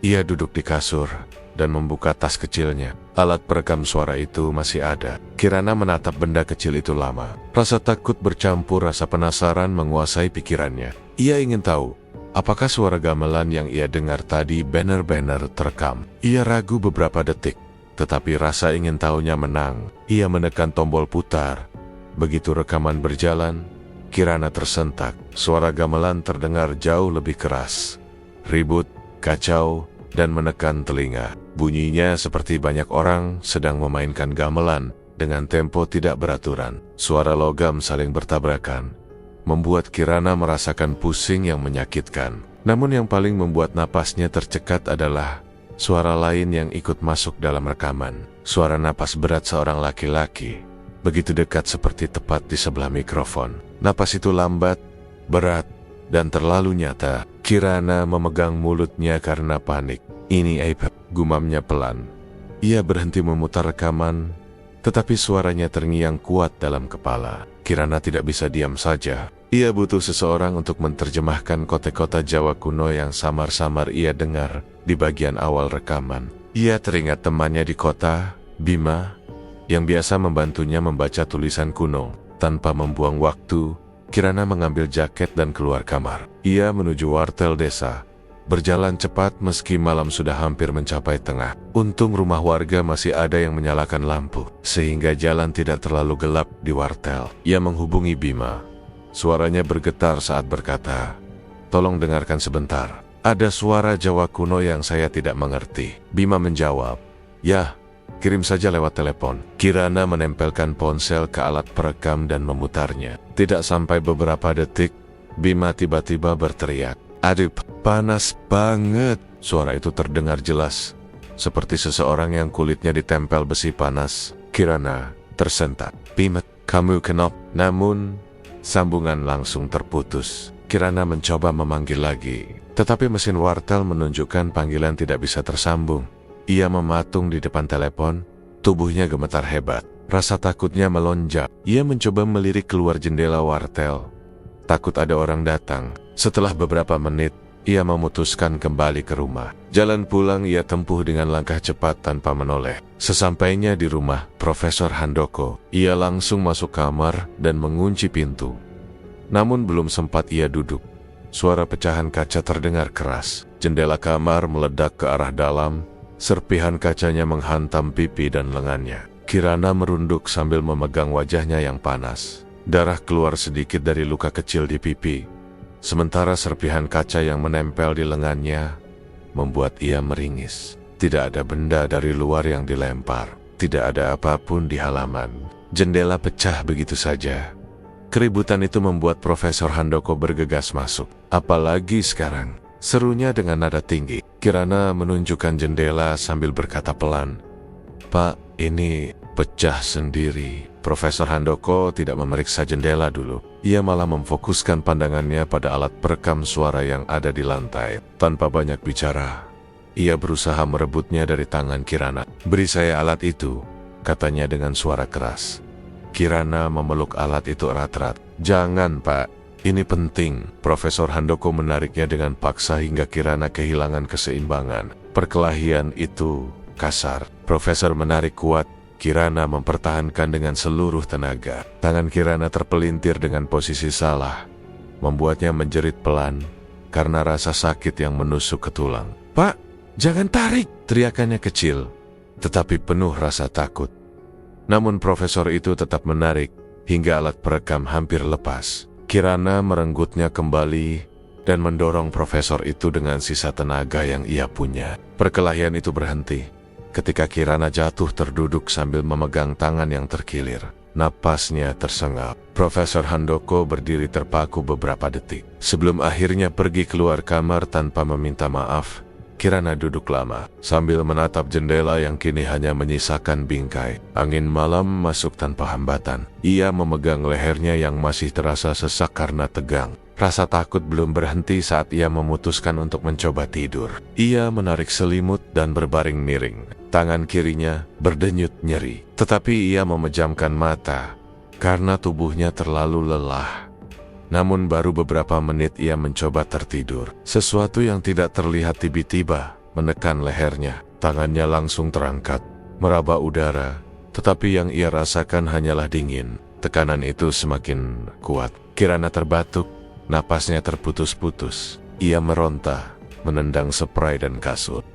Ia duduk di kasur dan membuka tas kecilnya. Alat perekam suara itu masih ada. Kirana menatap benda kecil itu lama. Rasa takut bercampur rasa penasaran menguasai pikirannya. Ia ingin tahu, apakah suara gamelan yang ia dengar tadi benar-benar terekam. Ia ragu beberapa detik, tetapi rasa ingin tahunya menang. Ia menekan tombol putar. Begitu rekaman berjalan, Kirana tersentak. Suara gamelan terdengar jauh lebih keras. Ribut, kacau, dan menekan telinga. Bunyinya seperti banyak orang sedang memainkan gamelan dengan tempo tidak beraturan. Suara logam saling bertabrakan, membuat Kirana merasakan pusing yang menyakitkan. Namun yang paling membuat napasnya tercekat adalah suara lain yang ikut masuk dalam rekaman. Suara napas berat seorang laki-laki, begitu dekat seperti tepat di sebelah mikrofon. Napas itu lambat, berat, dan terlalu nyata. Kirana memegang mulutnya karena panik. "Ini Ape," gumamnya pelan. Ia berhenti memutar rekaman, tetapi suaranya terngiang kuat dalam kepala. Kirana tidak bisa diam saja. Ia butuh seseorang untuk menerjemahkan kota-kota Jawa kuno yang samar-samar ia dengar di bagian awal rekaman. Ia teringat temannya di kota, Bima, yang biasa membantunya membaca tulisan kuno. Tanpa membuang waktu, Kirana mengambil jaket dan keluar kamar. Ia menuju wartel desa, berjalan cepat meski malam sudah hampir mencapai tengah. Untung rumah warga masih ada yang menyalakan lampu, sehingga jalan tidak terlalu gelap di wartel. Ia menghubungi Bima. Suaranya bergetar saat berkata, "Tolong dengarkan sebentar. Ada suara Jawa kuno yang saya tidak mengerti." Bima menjawab, "Ya, kirim saja lewat telepon." Kirana menempelkan ponsel ke alat perekam dan memutarnya. Tidak sampai beberapa detik, Bima tiba-tiba berteriak, "Aduh, panas banget." Suara itu terdengar jelas, seperti seseorang yang kulitnya ditempel besi panas. Kirana tersentak. "Bima, kamu kenapa?" Namun sambungan langsung terputus. Kirana mencoba memanggil lagi, tetapi mesin wartel menunjukkan panggilan tidak bisa tersambung. Ia mematung di depan telepon, tubuhnya gemetar hebat. Rasa takutnya melonjak. Ia mencoba melirik keluar jendela wartel, takut ada orang datang. Setelah beberapa menit, ia memutuskan kembali ke rumah. Jalan pulang ia tempuh dengan langkah cepat tanpa menoleh. Sesampainya di rumah Profesor Handoko, ia langsung masuk kamar dan mengunci pintu. Namun belum sempat ia duduk, suara pecahan kaca terdengar keras. Jendela kamar meledak ke arah dalam, serpihan kacanya menghantam pipi dan lengannya. Kirana merunduk sambil memegang wajahnya yang panas. Darah keluar sedikit dari luka kecil di pipi, sementara serpihan kaca yang menempel di lengannya membuat ia meringis. Tidak ada benda dari luar yang dilempar, tidak ada apapun di halaman. Jendela pecah begitu saja. Keributan itu membuat Profesor Handoko bergegas masuk. "Apalagi sekarang?" serunya dengan nada tinggi. Kirana menunjukkan jendela sambil berkata pelan, "Pak, ini pecah sendiri." Profesor Handoko tidak memeriksa jendela dulu. Ia malah memfokuskan pandangannya pada alat perekam suara yang ada di lantai. Tanpa banyak bicara, ia berusaha merebutnya dari tangan Kirana. "Beri saya alat itu," katanya dengan suara keras. Kirana memeluk alat itu erat-erat. "Jangan, Pak. Ini penting." Profesor Handoko menariknya dengan paksa hingga Kirana kehilangan keseimbangan. Perkelahian itu kasar. Profesor menarik kuat. Kirana mempertahankan dengan seluruh tenaga. Tangan Kirana terpelintir dengan posisi salah, membuatnya menjerit pelan karena rasa sakit yang menusuk ke tulang. "Pak, jangan tarik!" teriakannya kecil, tetapi penuh rasa takut. Namun profesor itu tetap menarik hingga alat perekam hampir lepas. Kirana merenggutnya kembali dan mendorong profesor itu dengan sisa tenaga yang ia punya. Perkelahian itu berhenti ketika Kirana jatuh terduduk sambil memegang tangan yang terkilir. Napasnya tersengal. Profesor Handoko berdiri terpaku beberapa detik. Sebelum akhirnya pergi keluar kamar tanpa meminta maaf, Kirana duduk lama, sambil menatap jendela yang kini hanya menyisakan bingkai. Angin malam masuk tanpa hambatan. Ia memegang lehernya yang masih terasa sesak karena tegang. Rasa takut belum berhenti saat ia memutuskan untuk mencoba tidur. Ia menarik selimut dan berbaring miring. Tangan kirinya berdenyut nyeri, tetapi ia memejamkan mata karena tubuhnya terlalu lelah. Namun baru beberapa menit ia mencoba tertidur. Sesuatu yang tidak terlihat tiba-tiba menekan lehernya. Tangannya langsung terangkat, meraba udara, tetapi yang ia rasakan hanyalah dingin. Tekanan itu semakin kuat. Kirana terbatuk, napasnya terputus-putus. Ia meronta, menendang spray dan kasut.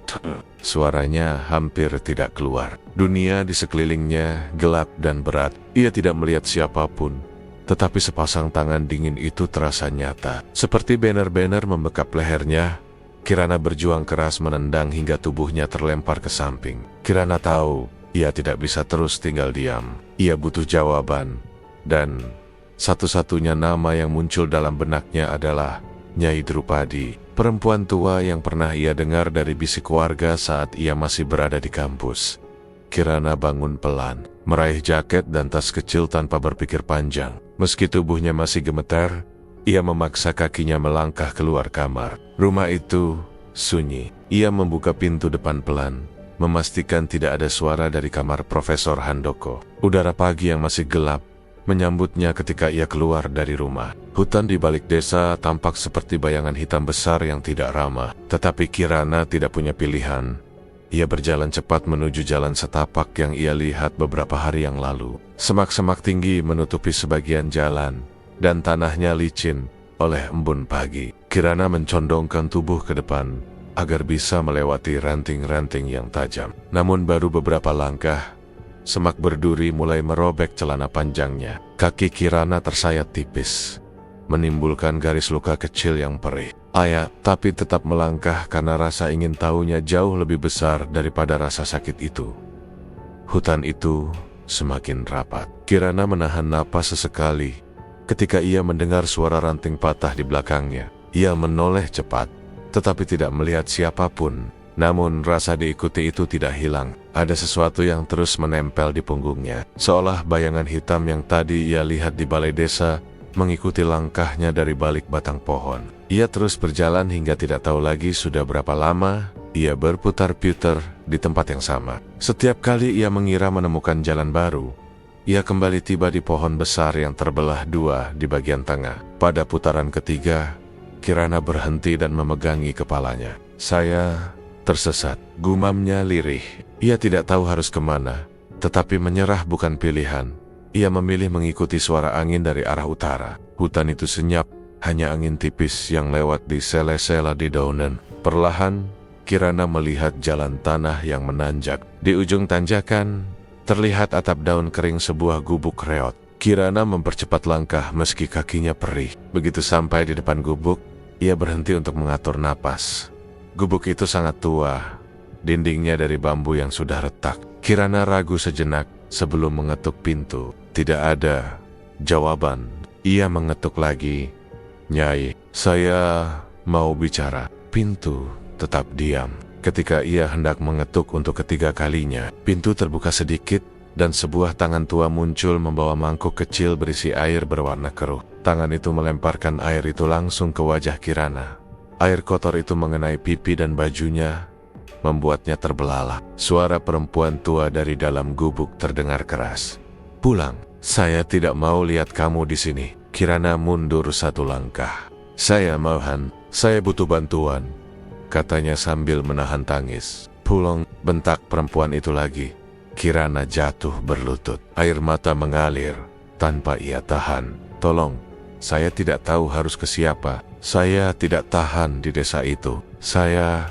suaranya hampir tidak keluar. Dunia di sekelilingnya gelap dan berat. Ia tidak melihat siapapun, tetapi sepasang tangan dingin itu terasa nyata. Seperti banner-banner membekap lehernya, Kirana berjuang keras menendang hingga tubuhnya terlempar ke samping. Kirana tahu ia tidak bisa terus tinggal diam. Ia butuh jawaban, dan satu-satunya nama yang muncul dalam benaknya adalah Nyai Drupadi, perempuan tua yang pernah ia dengar dari bisik warga saat ia masih berada di kampus. Kirana bangun pelan, meraih jaket dan tas kecil tanpa berpikir panjang. Meski tubuhnya masih gemetar, ia memaksa kakinya melangkah keluar kamar. Rumah itu sunyi. Ia membuka pintu depan pelan, memastikan tidak ada suara dari kamar Profesor Handoko. Udara pagi yang masih gelap menyambutnya ketika ia keluar dari rumah. Hutan di balik desa tampak seperti bayangan hitam besar yang tidak ramah. Tetapi Kirana tidak punya pilihan. Ia berjalan cepat menuju jalan setapak yang ia lihat beberapa hari yang lalu. Semak-semak tinggi menutupi sebagian jalan, dan tanahnya licin oleh embun pagi. Kirana mencondongkan tubuh ke depan agar bisa melewati ranting-ranting yang tajam. Namun baru beberapa langkah, semak berduri mulai merobek celana panjangnya. Kaki Kirana tersayat tipis, menimbulkan garis luka kecil yang perih. Tapi tetap melangkah karena rasa ingin tahunya jauh lebih besar daripada rasa sakit itu. Hutan itu semakin rapat. Kirana menahan napas sesekali ketika ia mendengar suara ranting patah di belakangnya. Ia menoleh cepat, tetapi tidak melihat siapapun. Namun rasa diikuti itu tidak hilang. Ada sesuatu yang terus menempel di punggungnya, seolah bayangan hitam yang tadi ia lihat di balai desa mengikuti langkahnya dari balik batang pohon. Ia terus berjalan hingga tidak tahu lagi sudah berapa lama ia berputar-putar di tempat yang sama. Setiap kali ia mengira menemukan jalan baru, ia kembali tiba di pohon besar yang terbelah dua di bagian tengah. Pada putaran ketiga, Kirana berhenti dan memegangi kepalanya. Saya tersesat, gumamnya lirih. Ia tidak tahu harus kemana, tetapi menyerah bukan pilihan. Ia memilih mengikuti suara angin dari arah utara. Hutan itu senyap, hanya angin tipis yang lewat di sela-sela dedaunan. Perlahan, Kirana melihat jalan tanah yang menanjak. Di ujung tanjakan, terlihat atap daun kering sebuah gubuk reot. Kirana mempercepat langkah meski kakinya perih. Begitu sampai di depan gubuk, ia berhenti untuk mengatur napas. Gubuk itu sangat tua, dindingnya dari bambu yang sudah retak. Kirana ragu sejenak sebelum mengetuk pintu. Tidak ada jawaban. Ia mengetuk lagi. "Nyai, saya mau bicara." Pintu tetap diam. Ketika ia hendak mengetuk untuk ketiga kalinya, pintu terbuka sedikit dan sebuah tangan tua muncul membawa mangkuk kecil berisi air berwarna keruh. Tangan itu melemparkan air itu langsung ke wajah Kirana. Air kotor itu mengenai pipi dan bajunya, membuatnya terbelalak. Suara perempuan tua dari dalam gubuk terdengar keras. "Pulang, saya tidak mau lihat kamu di sini." Kirana mundur satu langkah. "Saya mohon, saya butuh bantuan," katanya sambil menahan tangis. "Pulang," bentak perempuan itu lagi. Kirana jatuh berlutut. Air mata mengalir tanpa ia tahan. "Tolong, saya tidak tahu harus ke siapa. Saya tidak tahan di desa itu. Saya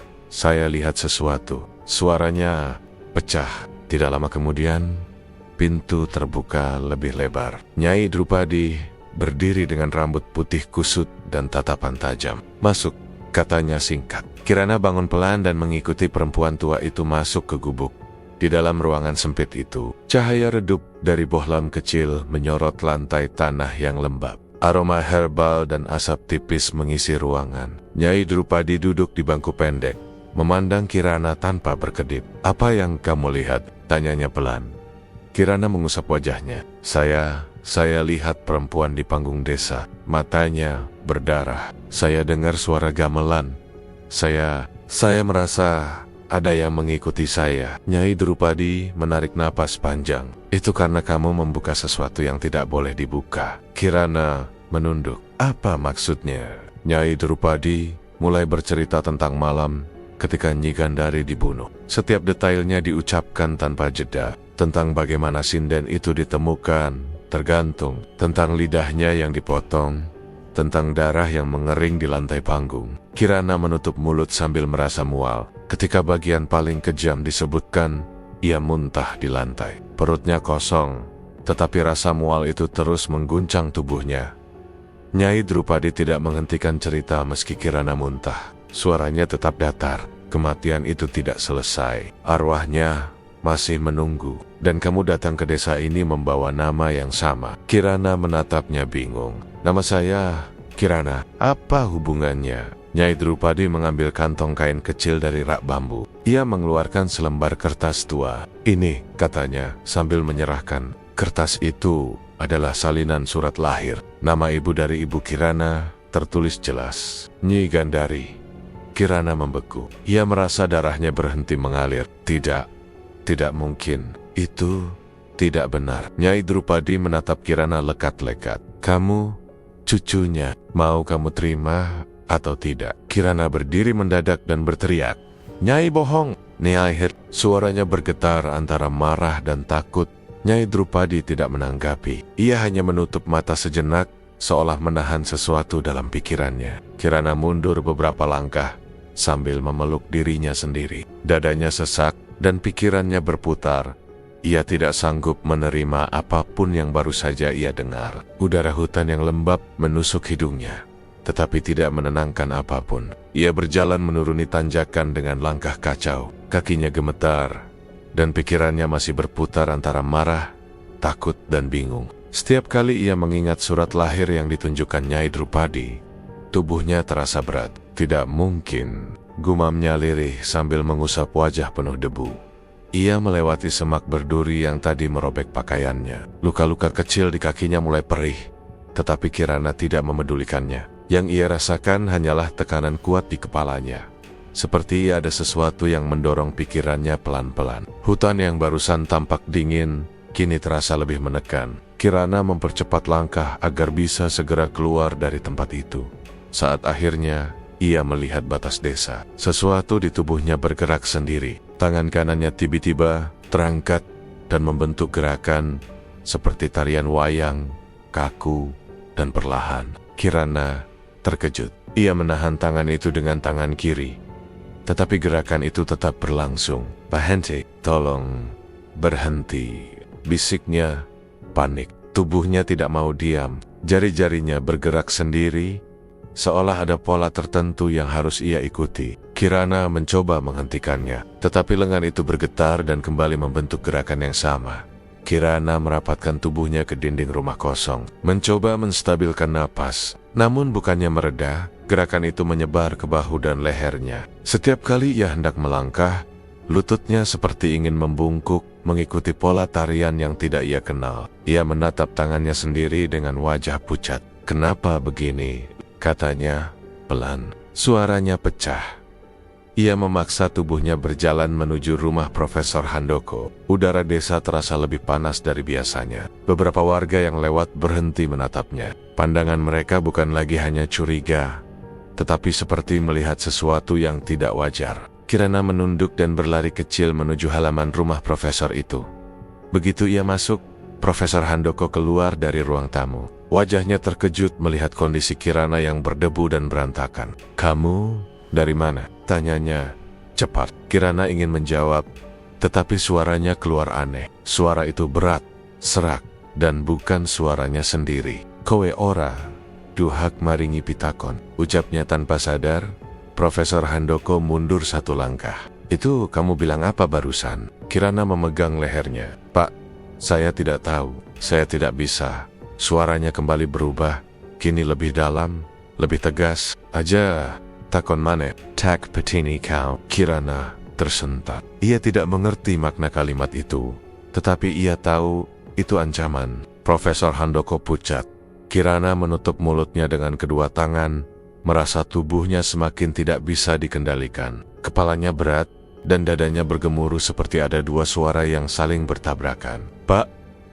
lihat sesuatu." Suaranya pecah. Tidak lama kemudian, pintu terbuka lebih lebar. Nyai Drupadi berdiri dengan rambut putih kusut dan tatapan tajam. "Masuk," katanya singkat. Kirana bangun pelan dan mengikuti perempuan tua itu masuk ke gubuk. Di dalam ruangan sempit itu, cahaya redup dari bohlam kecil menyorot lantai tanah yang lembab. Aroma herbal dan asap tipis mengisi ruangan. Nyai Drupadi duduk di bangku pendek, memandang Kirana tanpa berkedip. "Apa yang kamu lihat?" tanyanya pelan. Kirana mengusap wajahnya. Saya lihat perempuan di panggung desa. Matanya berdarah. Saya dengar suara gamelan. Saya merasa ada yang mengikuti saya." Nyai Drupadi menarik napas panjang. "Itu karena kamu membuka sesuatu yang tidak boleh dibuka." Kirana menunduk. "Apa maksudnya?" Nyai Drupadi mulai bercerita tentang malam ketika Nyi Gandari dibunuh. Setiap detailnya diucapkan tanpa jeda. Tentang bagaimana sinden itu ditemukan, tergantung. Tentang lidahnya yang dipotong, tentang darah yang mengering di lantai panggung. Kirana menutup mulut sambil merasa mual. Ketika bagian paling kejam disebutkan, ia muntah di lantai. Perutnya kosong, tetapi rasa mual itu terus mengguncang tubuhnya. Nyai Drupadi tidak menghentikan cerita meski Kirana muntah. Suaranya tetap datar. Kematian itu tidak selesai. Arwahnya masih menunggu. Dan kamu datang ke desa ini membawa nama yang sama. Kirana menatapnya bingung. Nama saya Kirana. Apa hubungannya? Nyai Drupadi mengambil kantong kain kecil dari rak bambu. Ia mengeluarkan selembar kertas tua. Ini, katanya, sambil menyerahkan. Kertas itu adalah salinan surat lahir. Nama ibu dari ibu Kirana tertulis jelas. Nyi Gandari. Kirana membeku. Ia merasa darahnya berhenti mengalir. Tidak mungkin. Itu tidak benar. Nyai Drupadi menatap Kirana lekat-lekat. Kamu cucunya. Mau kamu terima atau tidak? Kirana berdiri mendadak dan berteriak. Nyai bohong. Nyai. Suaranya bergetar antara marah dan takut. Nyai Drupadi tidak menanggapi. Ia hanya menutup mata sejenak, seolah menahan sesuatu dalam pikirannya. Kirana mundur beberapa langkah sambil memeluk dirinya sendiri. Dadanya sesak dan pikirannya berputar. Ia tidak sanggup menerima apapun yang baru saja ia dengar. Udara hutan yang lembab menusuk hidungnya, tetapi tidak menenangkan apapun. Ia berjalan menuruni tanjakan dengan langkah kacau. Kakinya gemetar, dan pikirannya masih berputar antara marah, takut, dan bingung. Setiap kali ia mengingat surat lahir yang ditunjukkan Nyai Drupadi, tubuhnya terasa berat. Tidak mungkin, gumamnya lirih sambil mengusap wajah penuh debu. Ia melewati semak berduri yang tadi merobek pakaiannya. Luka-luka kecil di kakinya mulai perih, tetapi Kirana tidak memedulikannya. Yang ia rasakan hanyalah tekanan kuat di kepalanya. Seperti ada sesuatu yang mendorong pikirannya pelan-pelan. Hutan yang barusan tampak dingin, kini terasa lebih menekan. Kirana mempercepat langkah agar bisa segera keluar dari tempat itu. Saat akhirnya, ia melihat batas desa. Sesuatu di tubuhnya bergerak sendiri. Tangan kanannya tiba-tiba terangkat dan membentuk gerakan seperti tarian wayang, kaku, dan perlahan. Kirana terkejut. Ia menahan tangan itu dengan tangan kiri. Tetapi gerakan itu tetap berlangsung. Berhenti, tolong berhenti, bisiknya panik. Tubuhnya tidak mau diam. Jari-jarinya bergerak sendiri, seolah ada pola tertentu yang harus ia ikuti. Kirana mencoba menghentikannya, tetapi lengan itu bergetar dan kembali membentuk gerakan yang sama. Kirana merapatkan tubuhnya ke dinding rumah kosong, mencoba menstabilkan napas. Namun bukannya mereda, gerakan itu menyebar ke bahu dan lehernya. Setiap kali ia hendak melangkah, lututnya seperti ingin membungkuk, mengikuti pola tarian yang tidak ia kenal. Ia menatap tangannya sendiri dengan wajah pucat. Kenapa begini? Katanya pelan. Suaranya pecah. Ia memaksa tubuhnya berjalan menuju rumah Profesor Handoko. Udara desa terasa lebih panas dari biasanya. Beberapa warga yang lewat berhenti menatapnya. Pandangan mereka bukan lagi hanya curiga, tetapi seperti melihat sesuatu yang tidak wajar. Kirana menunduk dan berlari kecil menuju halaman rumah profesor itu. Begitu ia masuk, Profesor Handoko keluar dari ruang tamu. Wajahnya terkejut melihat kondisi Kirana yang berdebu dan berantakan. Kamu dari mana? Tanyanya cepat. Kirana ingin menjawab, tetapi suaranya keluar aneh. Suara itu berat, serak, dan bukan suaranya sendiri. Kowe ora duhak maringi pitakon, ucapnya tanpa sadar. Profesor Handoko mundur satu langkah. Itu kamu bilang apa barusan? Kirana memegang lehernya. Pak, saya tidak tahu. Saya tidak bisa. Suaranya kembali berubah, kini lebih dalam, lebih tegas. Aja, takon mane, tak petini kau. Kirana tersentak. Ia tidak mengerti makna kalimat itu, tetapi ia tahu itu ancaman. Profesor Handoko pucat. Kirana menutup mulutnya dengan kedua tangan, merasa tubuhnya semakin tidak bisa dikendalikan. Kepalanya berat, dan dadanya bergemuruh seperti ada dua suara yang saling bertabrakan. Pak,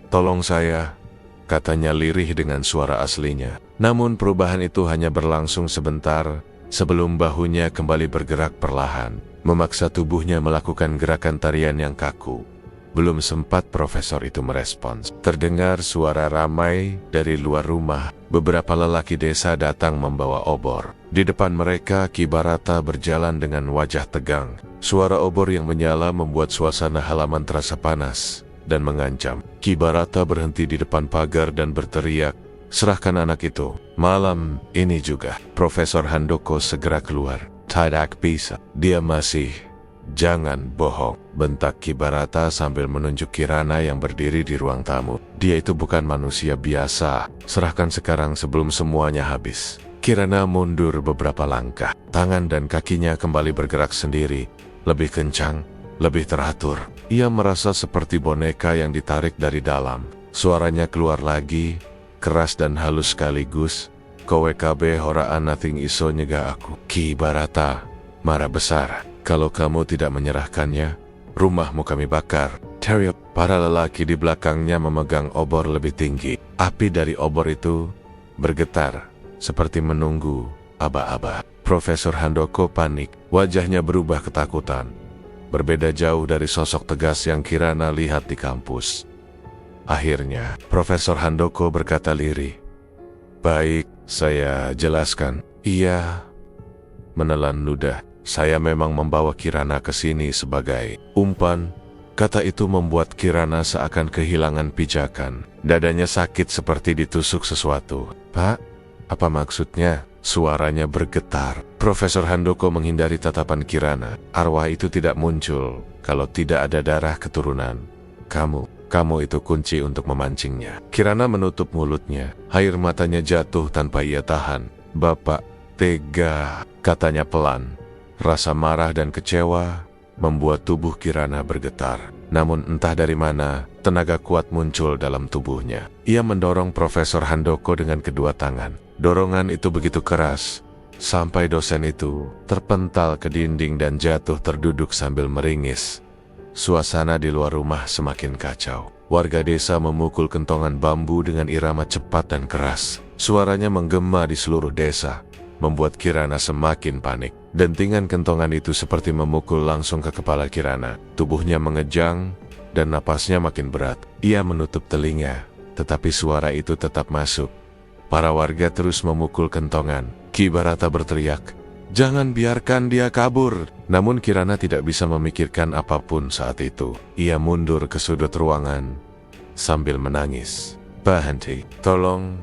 tolong saya, katanya lirih dengan suara aslinya. Namun perubahan itu hanya berlangsung sebentar, sebelum bahunya kembali bergerak perlahan, memaksa tubuhnya melakukan gerakan tarian yang kaku. Belum sempat profesor itu merespons, terdengar suara ramai dari luar rumah. Beberapa lelaki desa datang membawa obor. Di depan mereka, Ki Barata berjalan dengan wajah tegang. Suara obor yang menyala membuat suasana halaman terasa panas dan mengancam. Ki Barata berhenti di depan pagar dan berteriak, "Serahkan anak itu." Malam ini juga, Profesor Handoko segera keluar. "Tidak bisa, dia masih..." "Jangan bohong," bentak Ki Barata sambil menunjuk Kirana yang berdiri di ruang tamu. "Dia itu bukan manusia biasa. Serahkan sekarang sebelum semuanya habis." Kirana mundur beberapa langkah. Tangan dan kakinya kembali bergerak sendiri, lebih kencang, lebih teratur. Ia merasa seperti boneka yang ditarik dari dalam. Suaranya keluar lagi, keras dan halus sekaligus. "Kowe kabeh ora nothing iso nyegah aku." "Ki Barata," marah besar, "kalau kamu tidak menyerahkannya, rumahmu kami bakar." Teriak. Para lelaki di belakangnya memegang obor lebih tinggi. Api dari obor itu bergetar, seperti menunggu aba-aba. Profesor Handoko panik, wajahnya berubah ketakutan. Berbeda jauh dari sosok tegas yang Kirana lihat di kampus. Akhirnya, Profesor Handoko berkata lirih, "Baik, saya jelaskan." Ia menelan ludah. "Saya memang membawa Kirana ke sini sebagai umpan." Kata itu membuat Kirana seakan kehilangan pijakan. Dadanya sakit seperti ditusuk sesuatu. "Pak, apa maksudnya?" Suaranya bergetar. Profesor Handoko menghindari tatapan Kirana. "Arwah itu tidak muncul kalau tidak ada darah keturunan. Kamu itu kunci untuk memancingnya." Kirana menutup mulutnya. Air matanya jatuh tanpa ia tahan. "Bapak tega," katanya pelan. Rasa marah dan kecewa membuat tubuh Kirana bergetar. Namun entah dari mana, tenaga kuat muncul dalam tubuhnya. Ia mendorong Profesor Handoko dengan kedua tangan. Dorongan itu begitu keras, sampai dosen itu terpental ke dinding dan jatuh terduduk sambil meringis. Suasana di luar rumah semakin kacau. Warga desa memukul kentongan bambu dengan irama cepat dan keras. Suaranya menggema di seluruh desa, membuat Kirana semakin panik. Dentingan kentongan itu seperti memukul langsung ke kepala Kirana. Tubuhnya mengejang dan napasnya makin berat. Ia menutup telinga, tetapi suara itu tetap masuk. Para warga terus memukul kentongan. Ki Barata berteriak, "Jangan biarkan dia kabur." Namun Kirana tidak bisa memikirkan apapun saat itu. Ia mundur ke sudut ruangan sambil menangis. "Berhenti, tolong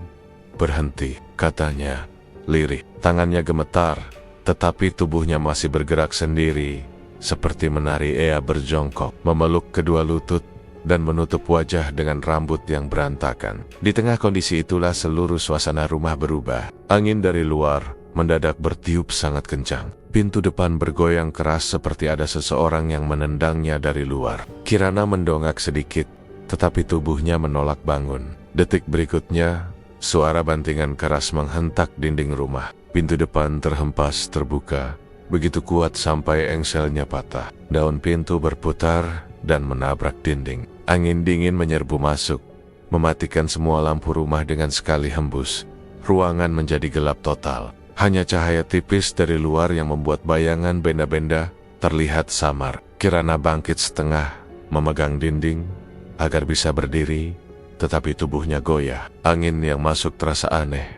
berhenti," katanya lirih. Tangannya gemetar, tetapi tubuhnya masih bergerak sendiri, seperti menari. Ia berjongkok, memeluk kedua lutut, dan menutup wajah dengan rambut yang berantakan. Di tengah kondisi itulah seluruh suasana rumah berubah. Angin dari luar mendadak bertiup sangat kencang. Pintu depan bergoyang keras seperti ada seseorang yang menendangnya dari luar. Kirana mendongak sedikit, tetapi tubuhnya menolak bangun. Detik berikutnya, suara bantingan keras menghentak dinding rumah. Pintu depan terhempas terbuka, begitu kuat sampai engselnya patah. Daun pintu berputar dan menabrak dinding. Angin dingin menyerbu masuk, mematikan semua lampu rumah dengan sekali hembus. Ruangan menjadi gelap total. Hanya cahaya tipis dari luar yang membuat bayangan benda-benda terlihat samar. Kirana bangkit setengah, memegang dinding agar bisa berdiri, tetapi tubuhnya goyah. Angin yang masuk terasa aneh,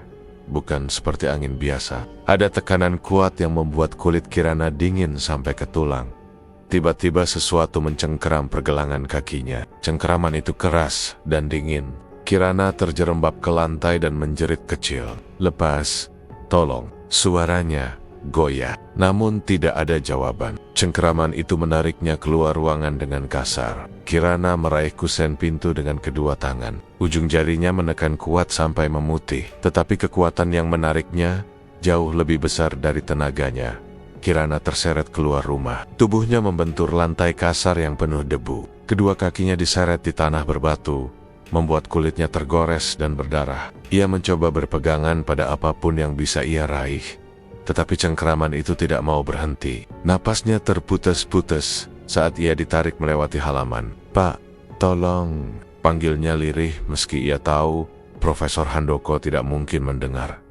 bukan seperti angin biasa. Ada tekanan kuat yang membuat kulit Kirana dingin sampai ke tulang. Tiba-tiba sesuatu mencengkeram pergelangan kakinya. Cengkeraman itu keras dan dingin. Kirana terjerembab ke lantai dan menjerit kecil. "Lepas, tolong." Suaranya goyah, namun tidak ada jawaban. Cengkeraman itu menariknya keluar ruangan dengan kasar. Kirana meraih kusen pintu dengan kedua tangan. Ujung jarinya menekan kuat sampai memutih, tetapi kekuatan yang menariknya jauh lebih besar dari tenaganya. Kirana terseret keluar rumah. Tubuhnya membentur lantai kasar yang penuh debu. Kedua kakinya diseret di tanah berbatu, membuat kulitnya tergores dan berdarah. Ia mencoba berpegangan pada apapun yang bisa ia raih, tetapi cengkeraman itu tidak mau berhenti. Napasnya terputus-putus saat ia ditarik melewati halaman. "Pak, tolong," panggilnya lirih meski ia tahu Profesor Handoko tidak mungkin mendengar.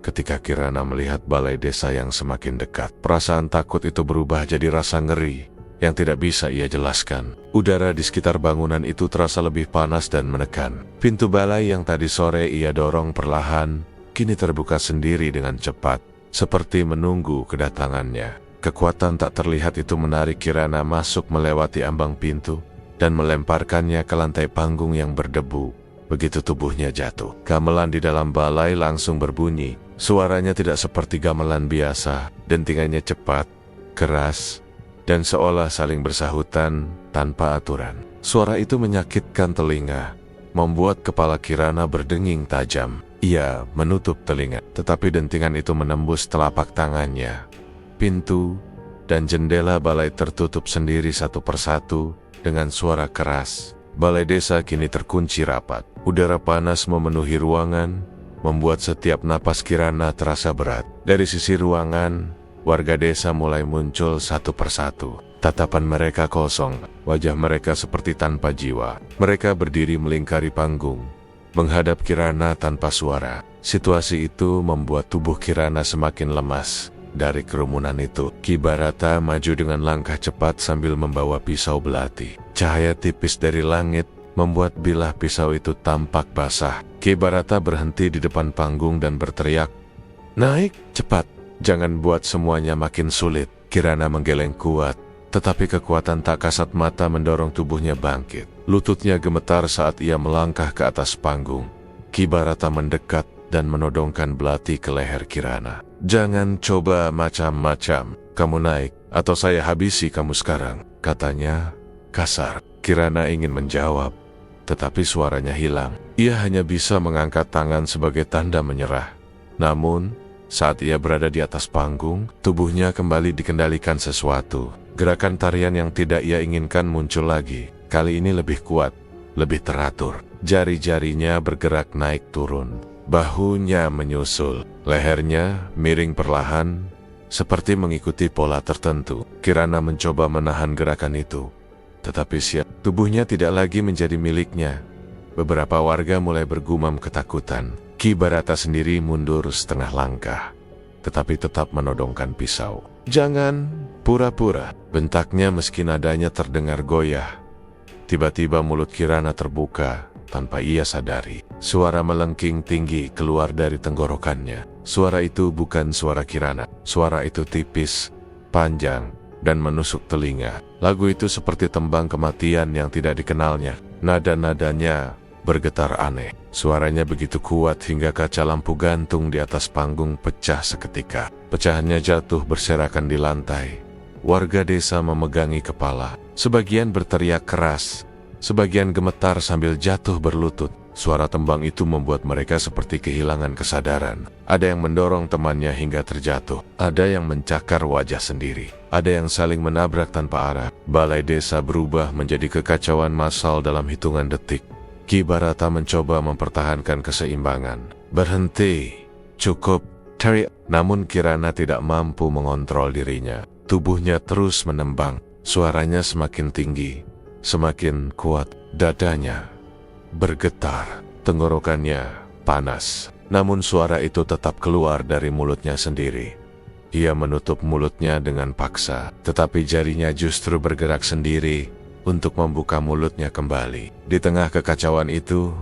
Ketika Kirana melihat balai desa yang semakin dekat, perasaan takut itu berubah jadi rasa ngeri yang tidak bisa ia jelaskan. Udara di sekitar bangunan itu terasa lebih panas dan menekan. Pintu balai yang tadi sore ia dorong perlahan, kini terbuka sendiri dengan cepat, seperti menunggu kedatangannya. Kekuatan tak terlihat itu menarik Kirana masuk melewati ambang pintu dan melemparkannya ke lantai panggung yang berdebu. Begitu tubuhnya jatuh, gamelan di dalam balai langsung berbunyi. Suaranya tidak seperti gamelan biasa, dentingannya cepat, keras, dan seolah saling bersahutan tanpa aturan. Suara itu menyakitkan telinga, membuat kepala Kirana berdenging tajam. Ia menutup telinga, tetapi dentingan itu menembus telapak tangannya. Pintu dan jendela balai tertutup sendiri satu persatu dengan suara keras. Balai desa kini terkunci rapat. Udara panas memenuhi ruangan, membuat setiap napas Kirana terasa berat. Dari sisi ruangan, warga desa mulai muncul satu persatu. Tatapan mereka kosong, wajah mereka seperti tanpa jiwa. Mereka berdiri melingkari panggung, menghadap Kirana tanpa suara. Situasi itu membuat tubuh Kirana semakin lemas. Dari kerumunan itu, Ki Barata maju dengan langkah cepat sambil membawa pisau belati. Cahaya tipis dari langit membuat bilah pisau itu tampak basah. Ki Barata berhenti di depan panggung dan berteriak, "Naik, cepat! Jangan buat semuanya makin sulit." Kirana menggeleng kuat, tetapi kekuatan tak kasat mata mendorong tubuhnya bangkit. Lututnya gemetar saat ia melangkah ke atas panggung. Ki Barata mendekat dan menodongkan belati ke leher Kirana. "Jangan coba macam-macam. Kamu naik, atau saya habisi kamu sekarang," katanya kasar. Kirana ingin menjawab, tetapi suaranya hilang. Ia hanya bisa mengangkat tangan sebagai tanda menyerah. Namun, saat ia berada di atas panggung, tubuhnya kembali dikendalikan sesuatu. Gerakan tarian yang tidak ia inginkan muncul lagi. Kali ini lebih kuat, lebih teratur. Jari-jarinya bergerak naik turun. Bahunya menyusul, lehernya miring perlahan, seperti mengikuti pola tertentu. Kirana mencoba menahan gerakan itu, tetapi tubuhnya tidak lagi menjadi miliknya. Beberapa warga mulai bergumam ketakutan. Ki Barata sendiri mundur setengah langkah, tetapi tetap menodongkan pisau. "Jangan pura-pura," bentaknya meski nadanya terdengar goyah. Tiba-tiba mulut Kirana terbuka tanpa ia sadari. Suara melengking tinggi keluar dari tenggorokannya. Suara itu bukan suara Kirana. Suara itu tipis, panjang, dan menusuk telinga. Lagu itu seperti tembang kematian yang tidak dikenalnya. Nada-nadanya bergetar aneh. Suaranya begitu kuat hingga kaca lampu gantung di atas panggung pecah seketika. Pecahannya jatuh berserakan di lantai. Warga desa memegangi kepala. Sebagian berteriak keras, sebagian gemetar sambil jatuh berlutut. Suara tembang itu membuat mereka seperti kehilangan kesadaran. Ada yang mendorong temannya hingga terjatuh. Ada yang mencakar wajah sendiri. Ada yang saling menabrak tanpa arah. Balai desa berubah menjadi kekacauan massal dalam hitungan detik. Ki Barata mencoba mempertahankan keseimbangan. "Berhenti, cukup, teriak." Namun Kirana tidak mampu mengontrol dirinya. Tubuhnya terus menembang. Suaranya semakin tinggi, semakin kuat. Dadanya bergetar, tenggorokannya panas. Namun suara itu tetap keluar dari mulutnya sendiri. Ia menutup mulutnya dengan paksa, tetapi jarinya justru bergerak sendiri untuk membuka mulutnya kembali. Di tengah kekacauan itu,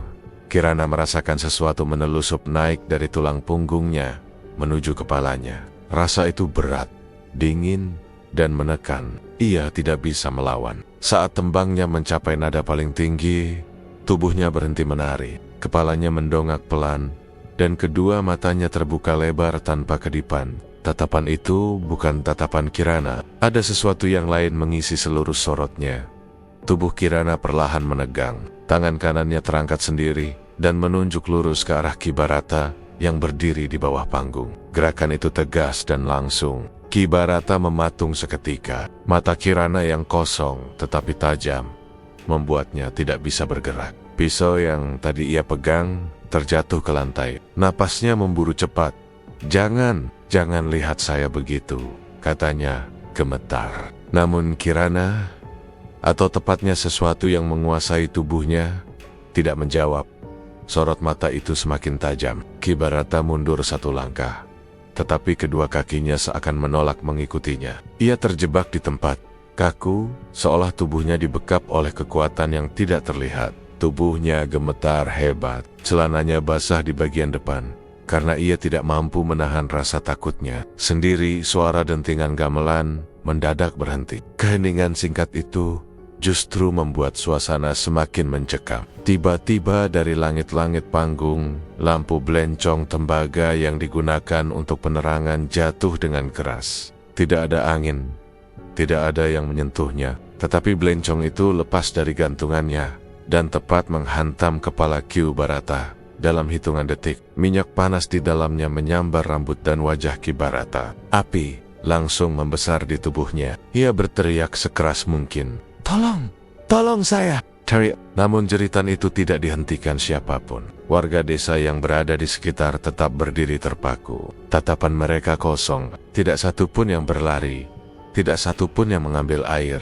Kirana merasakan sesuatu menelusup naik dari tulang punggungnya menuju kepalanya. Rasa itu berat, dingin, dan menekan. Ia tidak bisa melawan. Saat tembangnya mencapai nada paling tinggi, tubuhnya berhenti menari. Kepalanya mendongak pelan, dan kedua matanya terbuka lebar tanpa kedipan. Tatapan itu bukan tatapan Kirana. Ada sesuatu yang lain mengisi seluruh sorotnya. Tubuh Kirana perlahan menegang. Tangan kanannya terangkat sendiri dan menunjuk lurus ke arah Ki Barata yang berdiri di bawah panggung. Gerakan itu tegas dan langsung. Ki Barata mematung seketika. Mata Kirana yang kosong tetapi tajam membuatnya tidak bisa bergerak. Pisau yang tadi ia pegang terjatuh ke lantai. Napasnya memburu cepat. Jangan lihat saya begitu," katanya gemetar. Namun Kirana, atau tepatnya sesuatu yang menguasai tubuhnya, tidak menjawab. Sorot mata itu semakin tajam. Ki Barata mundur satu langkah, tetapi kedua kakinya seakan menolak mengikutinya. Ia terjebak di tempat, kaku, seolah tubuhnya dibekap oleh kekuatan yang tidak terlihat. Tubuhnya gemetar hebat, celananya basah di bagian depan, karena ia tidak mampu menahan rasa takutnya. Sendiri, suara dentingan gamelan mendadak berhenti. Keheningan singkat itu justru membuat suasana semakin mencekam. Tiba-tiba dari langit-langit panggung, lampu belencong tembaga yang digunakan untuk penerangan jatuh dengan keras. Tidak ada angin, tidak ada yang menyentuhnya, tetapi belencong itu lepas dari gantungannya dan tepat menghantam kepala Ki Barata. Dalam hitungan detik, minyak panas di dalamnya menyambar rambut dan wajah Ki Barata. Api langsung membesar di tubuhnya. Ia berteriak sekeras mungkin. "Tolong! Tolong saya!" Teriak. Namun jeritan itu tidak dihentikan siapapun. Warga desa yang berada di sekitar tetap berdiri terpaku. Tatapan mereka kosong. Tidak satu pun yang berlari. Tidak satu pun yang mengambil air.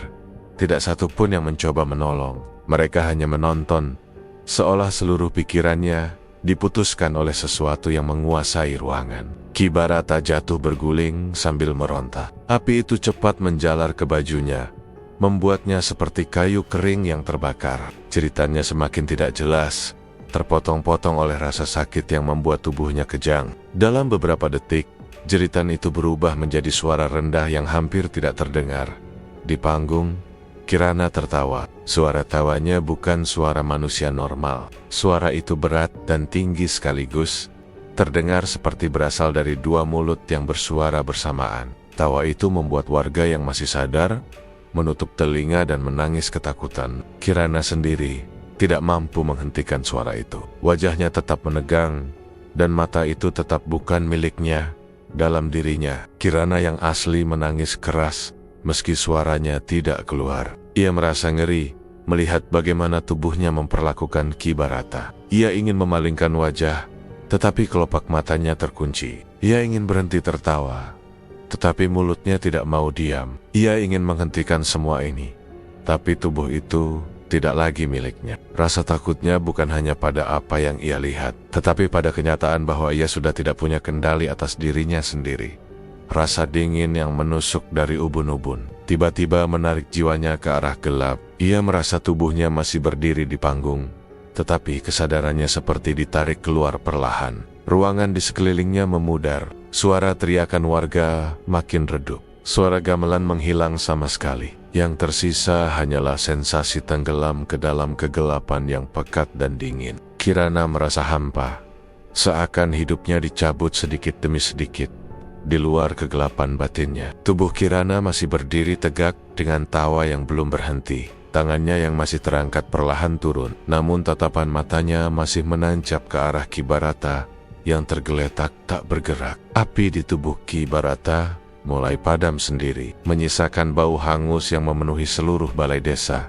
Tidak satu pun yang mencoba menolong. Mereka hanya menonton, seolah seluruh pikirannya diputuskan oleh sesuatu yang menguasai ruangan. Ki Barata jatuh berguling sambil meronta. Api itu cepat menjalar ke bajunya, membuatnya seperti kayu kering yang terbakar. Ceritanya semakin tidak jelas, terpotong-potong oleh rasa sakit yang membuat tubuhnya kejang. Dalam beberapa detik, jeritan itu berubah menjadi suara rendah yang hampir tidak terdengar. Di panggung, Kirana tertawa. Suara tawanya bukan suara manusia normal. Suara itu berat dan tinggi sekaligus, terdengar seperti berasal dari dua mulut yang bersuara bersamaan. Tawa itu membuat warga yang masih sadar menutup telinga dan menangis ketakutan. Kirana sendiri tidak mampu menghentikan suara itu. Wajahnya tetap menegang, dan mata itu tetap bukan miliknya. Dalam dirinya, Kirana yang asli menangis keras, meski suaranya tidak keluar. Ia merasa ngeri melihat bagaimana tubuhnya memperlakukan Ki Barata. Ia ingin memalingkan wajah, tetapi kelopak matanya terkunci. Ia ingin berhenti tertawa, tetapi mulutnya tidak mau diam. Ia ingin menghentikan semua ini, tapi tubuh itu tidak lagi miliknya. Rasa takutnya bukan hanya pada apa yang ia lihat, tetapi pada kenyataan bahwa ia sudah tidak punya kendali atas dirinya sendiri. Rasa dingin yang menusuk dari ubun-ubun tiba-tiba menarik jiwanya ke arah gelap. Ia merasa tubuhnya masih berdiri di panggung, tetapi kesadarannya seperti ditarik keluar perlahan. Ruangan di sekelilingnya memudar. Suara teriakan warga makin redup. Suara gamelan menghilang sama sekali. Yang tersisa hanyalah sensasi tenggelam ke dalam kegelapan yang pekat dan dingin. Kirana merasa hampa, seakan hidupnya dicabut sedikit demi sedikit. Di luar kegelapan batinnya, tubuh Kirana masih berdiri tegak dengan tawa yang belum berhenti. Tangannya yang masih terangkat perlahan turun, namun tatapan matanya masih menancap ke arah Ki Barata yang tergeletak tak bergerak. Api di tubuh Ki Barata mulai padam sendiri, menyisakan bau hangus yang memenuhi seluruh balai desa.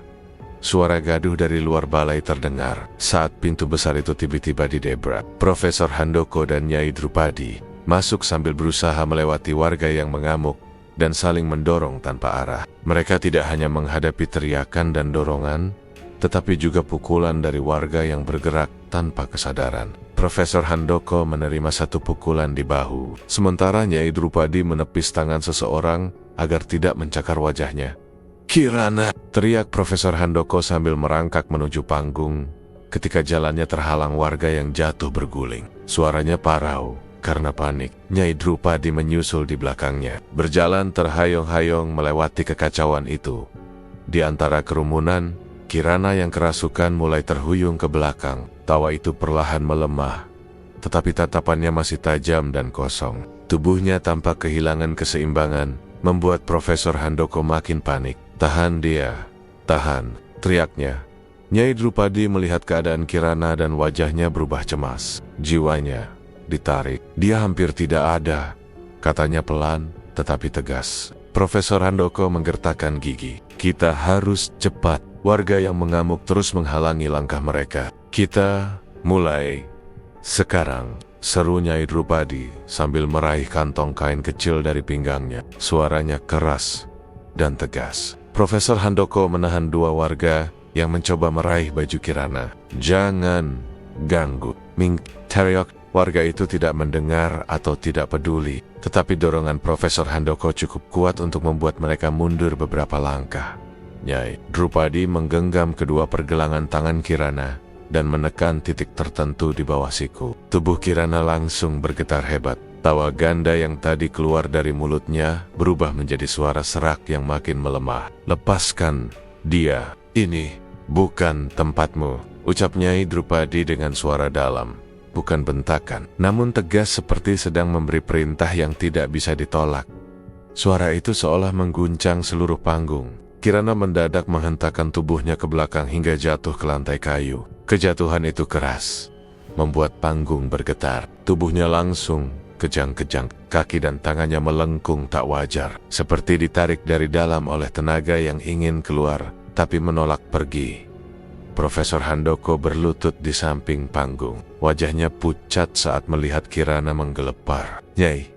Suara gaduh dari luar balai terdengar saat pintu besar itu tiba-tiba didobrak. Profesor Handoko dan Nyai Drupadi masuk sambil berusaha melewati warga yang mengamuk dan saling mendorong tanpa arah. Mereka tidak hanya menghadapi teriakan dan dorongan, tetapi juga pukulan dari warga yang bergerak tanpa kesadaran. Profesor Handoko menerima satu pukulan di bahu, sementara Nyai Drupadi menepis tangan seseorang agar tidak mencakar wajahnya. "Kirana!" teriak Profesor Handoko sambil merangkak menuju panggung, ketika jalannya terhalang warga yang jatuh berguling. Suaranya parau karena panik. Nyai Drupadi menyusul di belakangnya, berjalan terhayong-hayong melewati kekacauan itu. Di antara kerumunan, Kirana yang kerasukan mulai terhuyung ke belakang. Tawa itu perlahan melemah, tetapi tatapannya masih tajam dan kosong. Tubuhnya tampak kehilangan keseimbangan, membuat Profesor Handoko makin panik. "Tahan dia, tahan!" teriaknya. Nyai Drupadi melihat keadaan Kirana dan wajahnya berubah cemas. Jiwanya ditarik. "Dia hampir tidak ada," katanya pelan tetapi tegas. Profesor Handoko menggertakkan gigi. "Kita harus cepat." Warga yang mengamuk terus menghalangi langkah mereka. "Kita mulai sekarang," seru Nyai Drupadi sambil meraih kantong kain kecil dari pinggangnya. Suaranya keras dan tegas. Profesor Handoko menahan dua warga yang mencoba meraih baju Kirana. "Jangan ganggu," Ming teriak. Warga itu tidak mendengar atau tidak peduli, tetapi dorongan Profesor Handoko cukup kuat untuk membuat mereka mundur beberapa langkah. Nyai Drupadi menggenggam kedua pergelangan tangan Kirana dan menekan titik tertentu di bawah siku. Tubuh Kirana langsung bergetar hebat. Tawa ganda yang tadi keluar dari mulutnya berubah menjadi suara serak yang makin melemah. "Lepaskan dia, ini bukan tempatmu," ucap Nyai Drupadi dengan suara dalam. Bukan bentakan, namun tegas seperti sedang memberi perintah yang tidak bisa ditolak. Suara itu seolah mengguncang seluruh panggung. Kirana mendadak menghentakkan tubuhnya ke belakang hingga jatuh ke lantai kayu. Kejatuhan itu keras, membuat panggung bergetar. Tubuhnya langsung kejang-kejang, kaki dan tangannya melengkung tak wajar, seperti ditarik dari dalam oleh tenaga yang ingin keluar, tapi menolak pergi. Profesor Handoko berlutut di samping panggung. Wajahnya pucat saat melihat Kirana menggelepar. "Nyai,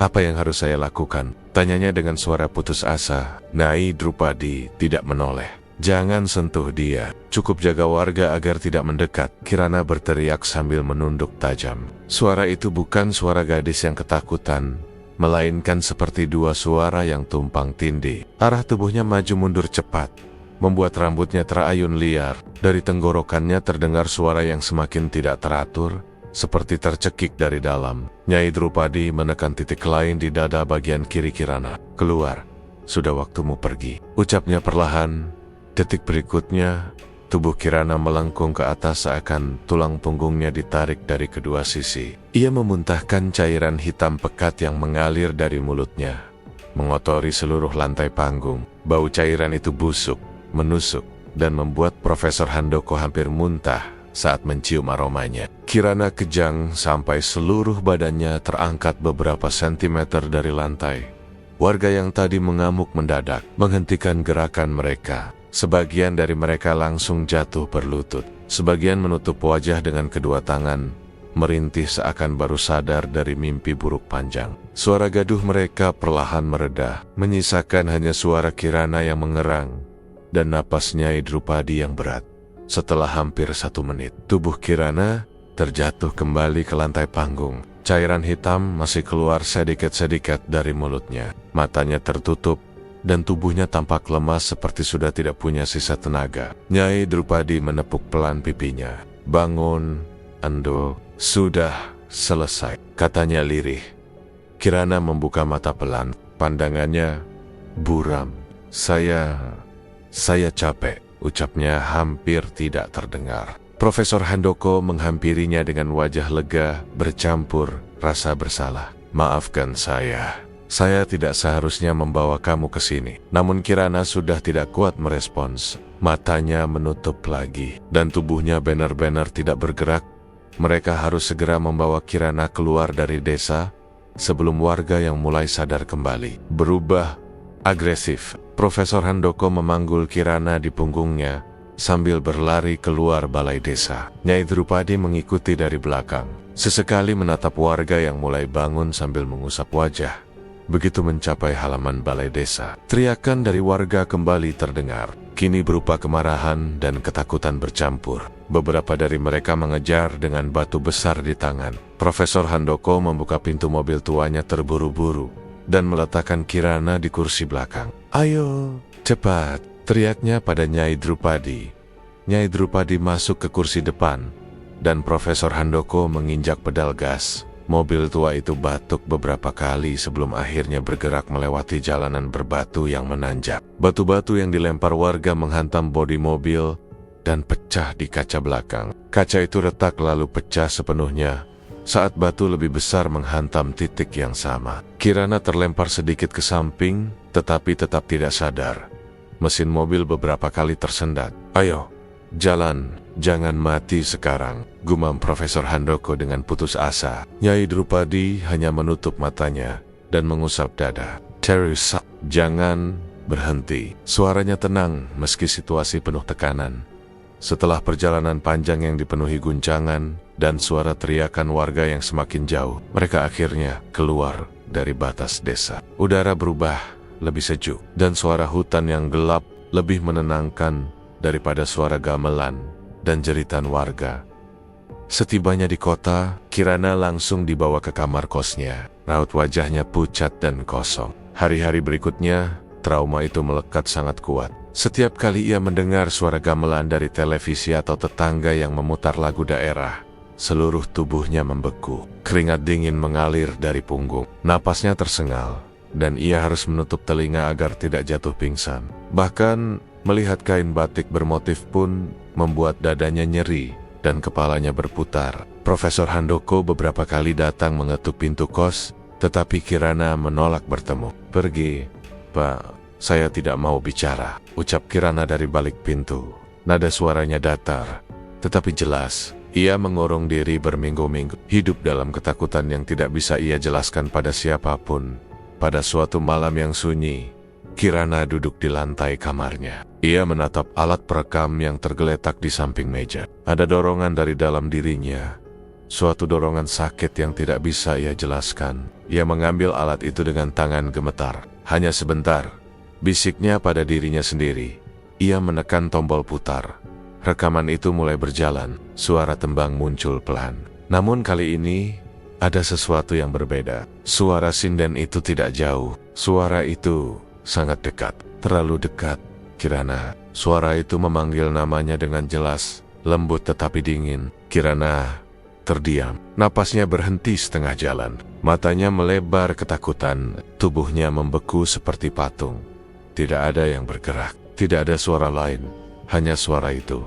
apa yang harus saya lakukan?" tanyanya dengan suara putus asa. Nyai Drupadi tidak menoleh. "Jangan sentuh dia. Cukup jaga warga agar tidak mendekat," Kirana berteriak sambil menunduk tajam. Suara itu bukan suara gadis yang ketakutan, melainkan seperti dua suara yang tumpang tindih. Arah tubuhnya maju mundur cepat, membuat rambutnya terayun liar. Dari tenggorokannya terdengar suara yang semakin tidak teratur, seperti tercekik dari dalam. Nyai Drupadi menekan titik lain di dada bagian kiri Kirana. "Keluar, sudah waktumu pergi," ucapnya perlahan. Detik berikutnya, tubuh Kirana melengkung ke atas seakan tulang punggungnya ditarik dari kedua sisi. Ia memuntahkan cairan hitam pekat yang mengalir dari mulutnya, mengotori seluruh lantai panggung. Bau cairan itu busuk, menusuk, dan membuat Profesor Handoko hampir muntah saat mencium aromanya. Kirana kejang sampai seluruh badannya terangkat beberapa sentimeter dari lantai. Warga yang tadi mengamuk mendadak menghentikan gerakan mereka. Sebagian dari mereka langsung jatuh berlutut. Sebagian menutup wajah dengan kedua tangan, merintih seakan baru sadar dari mimpi buruk panjang. Suara gaduh mereka perlahan mereda, menyisakan hanya suara Kirana yang mengerang dan napas Nyai Drupadi yang berat. Setelah hampir 1 menit, tubuh Kirana terjatuh kembali ke lantai panggung. Cairan hitam masih keluar sedikit-sedikit dari mulutnya. Matanya tertutup dan tubuhnya tampak lemas seperti sudah tidak punya sisa tenaga. Nyai Drupadi menepuk pelan pipinya. "Bangun, Ando. Sudah selesai," katanya lirih. Kirana membuka mata pelan. Pandangannya buram. Saya capek," ucapnya hampir tidak terdengar. Profesor Handoko menghampirinya dengan wajah lega bercampur rasa bersalah. "Maafkan saya. Saya tidak seharusnya membawa kamu ke sini." Namun Kirana sudah tidak kuat merespons. Matanya menutup lagi, dan tubuhnya benar-benar tidak bergerak. Mereka harus segera membawa Kirana keluar dari desa sebelum warga yang mulai sadar kembali berubah agresif. Profesor Handoko memanggul Kirana di punggungnya sambil berlari keluar balai desa. Nyai Drupadi mengikuti dari belakang, sesekali menatap warga yang mulai bangun sambil mengusap wajah. Begitu mencapai halaman balai desa, teriakan dari warga kembali terdengar. Kini berupa kemarahan dan ketakutan bercampur. Beberapa dari mereka mengejar dengan batu besar di tangan. Profesor Handoko membuka pintu mobil tuanya terburu-buru dan meletakkan Kirana di kursi belakang. "Ayo, cepat!" teriaknya pada Nyai Drupadi. Nyai Drupadi masuk ke kursi depan, dan Profesor Handoko menginjak pedal gas. Mobil tua itu batuk beberapa kali sebelum akhirnya bergerak melewati jalanan berbatu yang menanjak. Batu-batu yang dilempar warga menghantam bodi mobil dan pecah di kaca belakang. Kaca itu retak lalu pecah sepenuhnya saat batu lebih besar menghantam titik yang sama. Kirana terlempar sedikit ke samping, tetapi tetap tidak sadar. Mesin mobil beberapa kali tersendat. "Ayo, jalan, jangan mati sekarang," gumam Profesor Handoko dengan putus asa. Nyai Drupadi hanya menutup matanya dan mengusap dada. "Teresa, jangan berhenti." Suaranya tenang meski situasi penuh tekanan. Setelah perjalanan panjang yang dipenuhi guncangan dan suara teriakan warga yang semakin jauh, mereka akhirnya keluar dari batas desa. Udara berubah lebih sejuk, dan suara hutan yang gelap lebih menenangkan daripada suara gamelan dan jeritan warga. Setibanya di kota, Kirana langsung dibawa ke kamar kosnya. Raut wajahnya pucat dan kosong. Hari-hari berikutnya, trauma itu melekat sangat kuat. Setiap kali ia mendengar suara gamelan dari televisi atau tetangga yang memutar lagu daerah, seluruh tubuhnya membeku. Keringat dingin mengalir dari punggung. Napasnya tersengal, dan ia harus menutup telinga agar tidak jatuh pingsan. Bahkan, melihat kain batik bermotif pun membuat dadanya nyeri dan kepalanya berputar. Profesor Handoko beberapa kali datang mengetuk pintu kos, tetapi Kirana menolak bertemu. "Pergi, Pak, saya tidak mau bicara," ucap Kirana dari balik pintu. Nada suaranya datar, tetapi jelas. Ia mengurung diri berminggu-minggu, hidup dalam ketakutan yang tidak bisa ia jelaskan pada siapapun. Pada suatu malam yang sunyi, Kirana duduk di lantai kamarnya. Ia menatap alat perekam yang tergeletak di samping meja. Ada dorongan dari dalam dirinya, suatu dorongan sakit yang tidak bisa ia jelaskan. Ia mengambil alat itu dengan tangan gemetar. Hanya sebentar, bisiknya pada dirinya sendiri. Ia menekan tombol putar. Rekaman itu mulai berjalan. Suara tembang muncul pelan. Namun kali ini, ada sesuatu yang berbeda. Suara sinden itu tidak jauh. Suara itu sangat dekat. Terlalu dekat. Kirana. Suara itu memanggil namanya dengan jelas, lembut tetapi dingin. Kirana terdiam. Napasnya berhenti setengah jalan. Matanya melebar ketakutan. Tubuhnya membeku seperti patung. Tidak ada yang bergerak. Tidak ada suara lain. Hanya suara itu.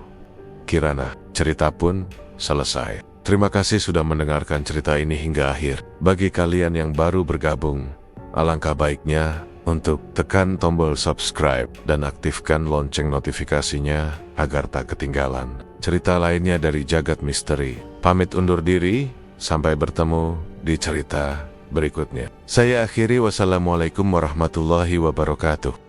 Kirana. Cerita pun selesai. Terima kasih sudah mendengarkan cerita ini hingga akhir. Bagi kalian yang baru bergabung, alangkah baiknya untuk tekan tombol subscribe dan aktifkan lonceng notifikasinya agar tak ketinggalan cerita lainnya dari Jagat Misteri. Pamit undur diri, sampai bertemu di cerita berikutnya. Saya akhiri, wassalamualaikum warahmatullahi wabarakatuh.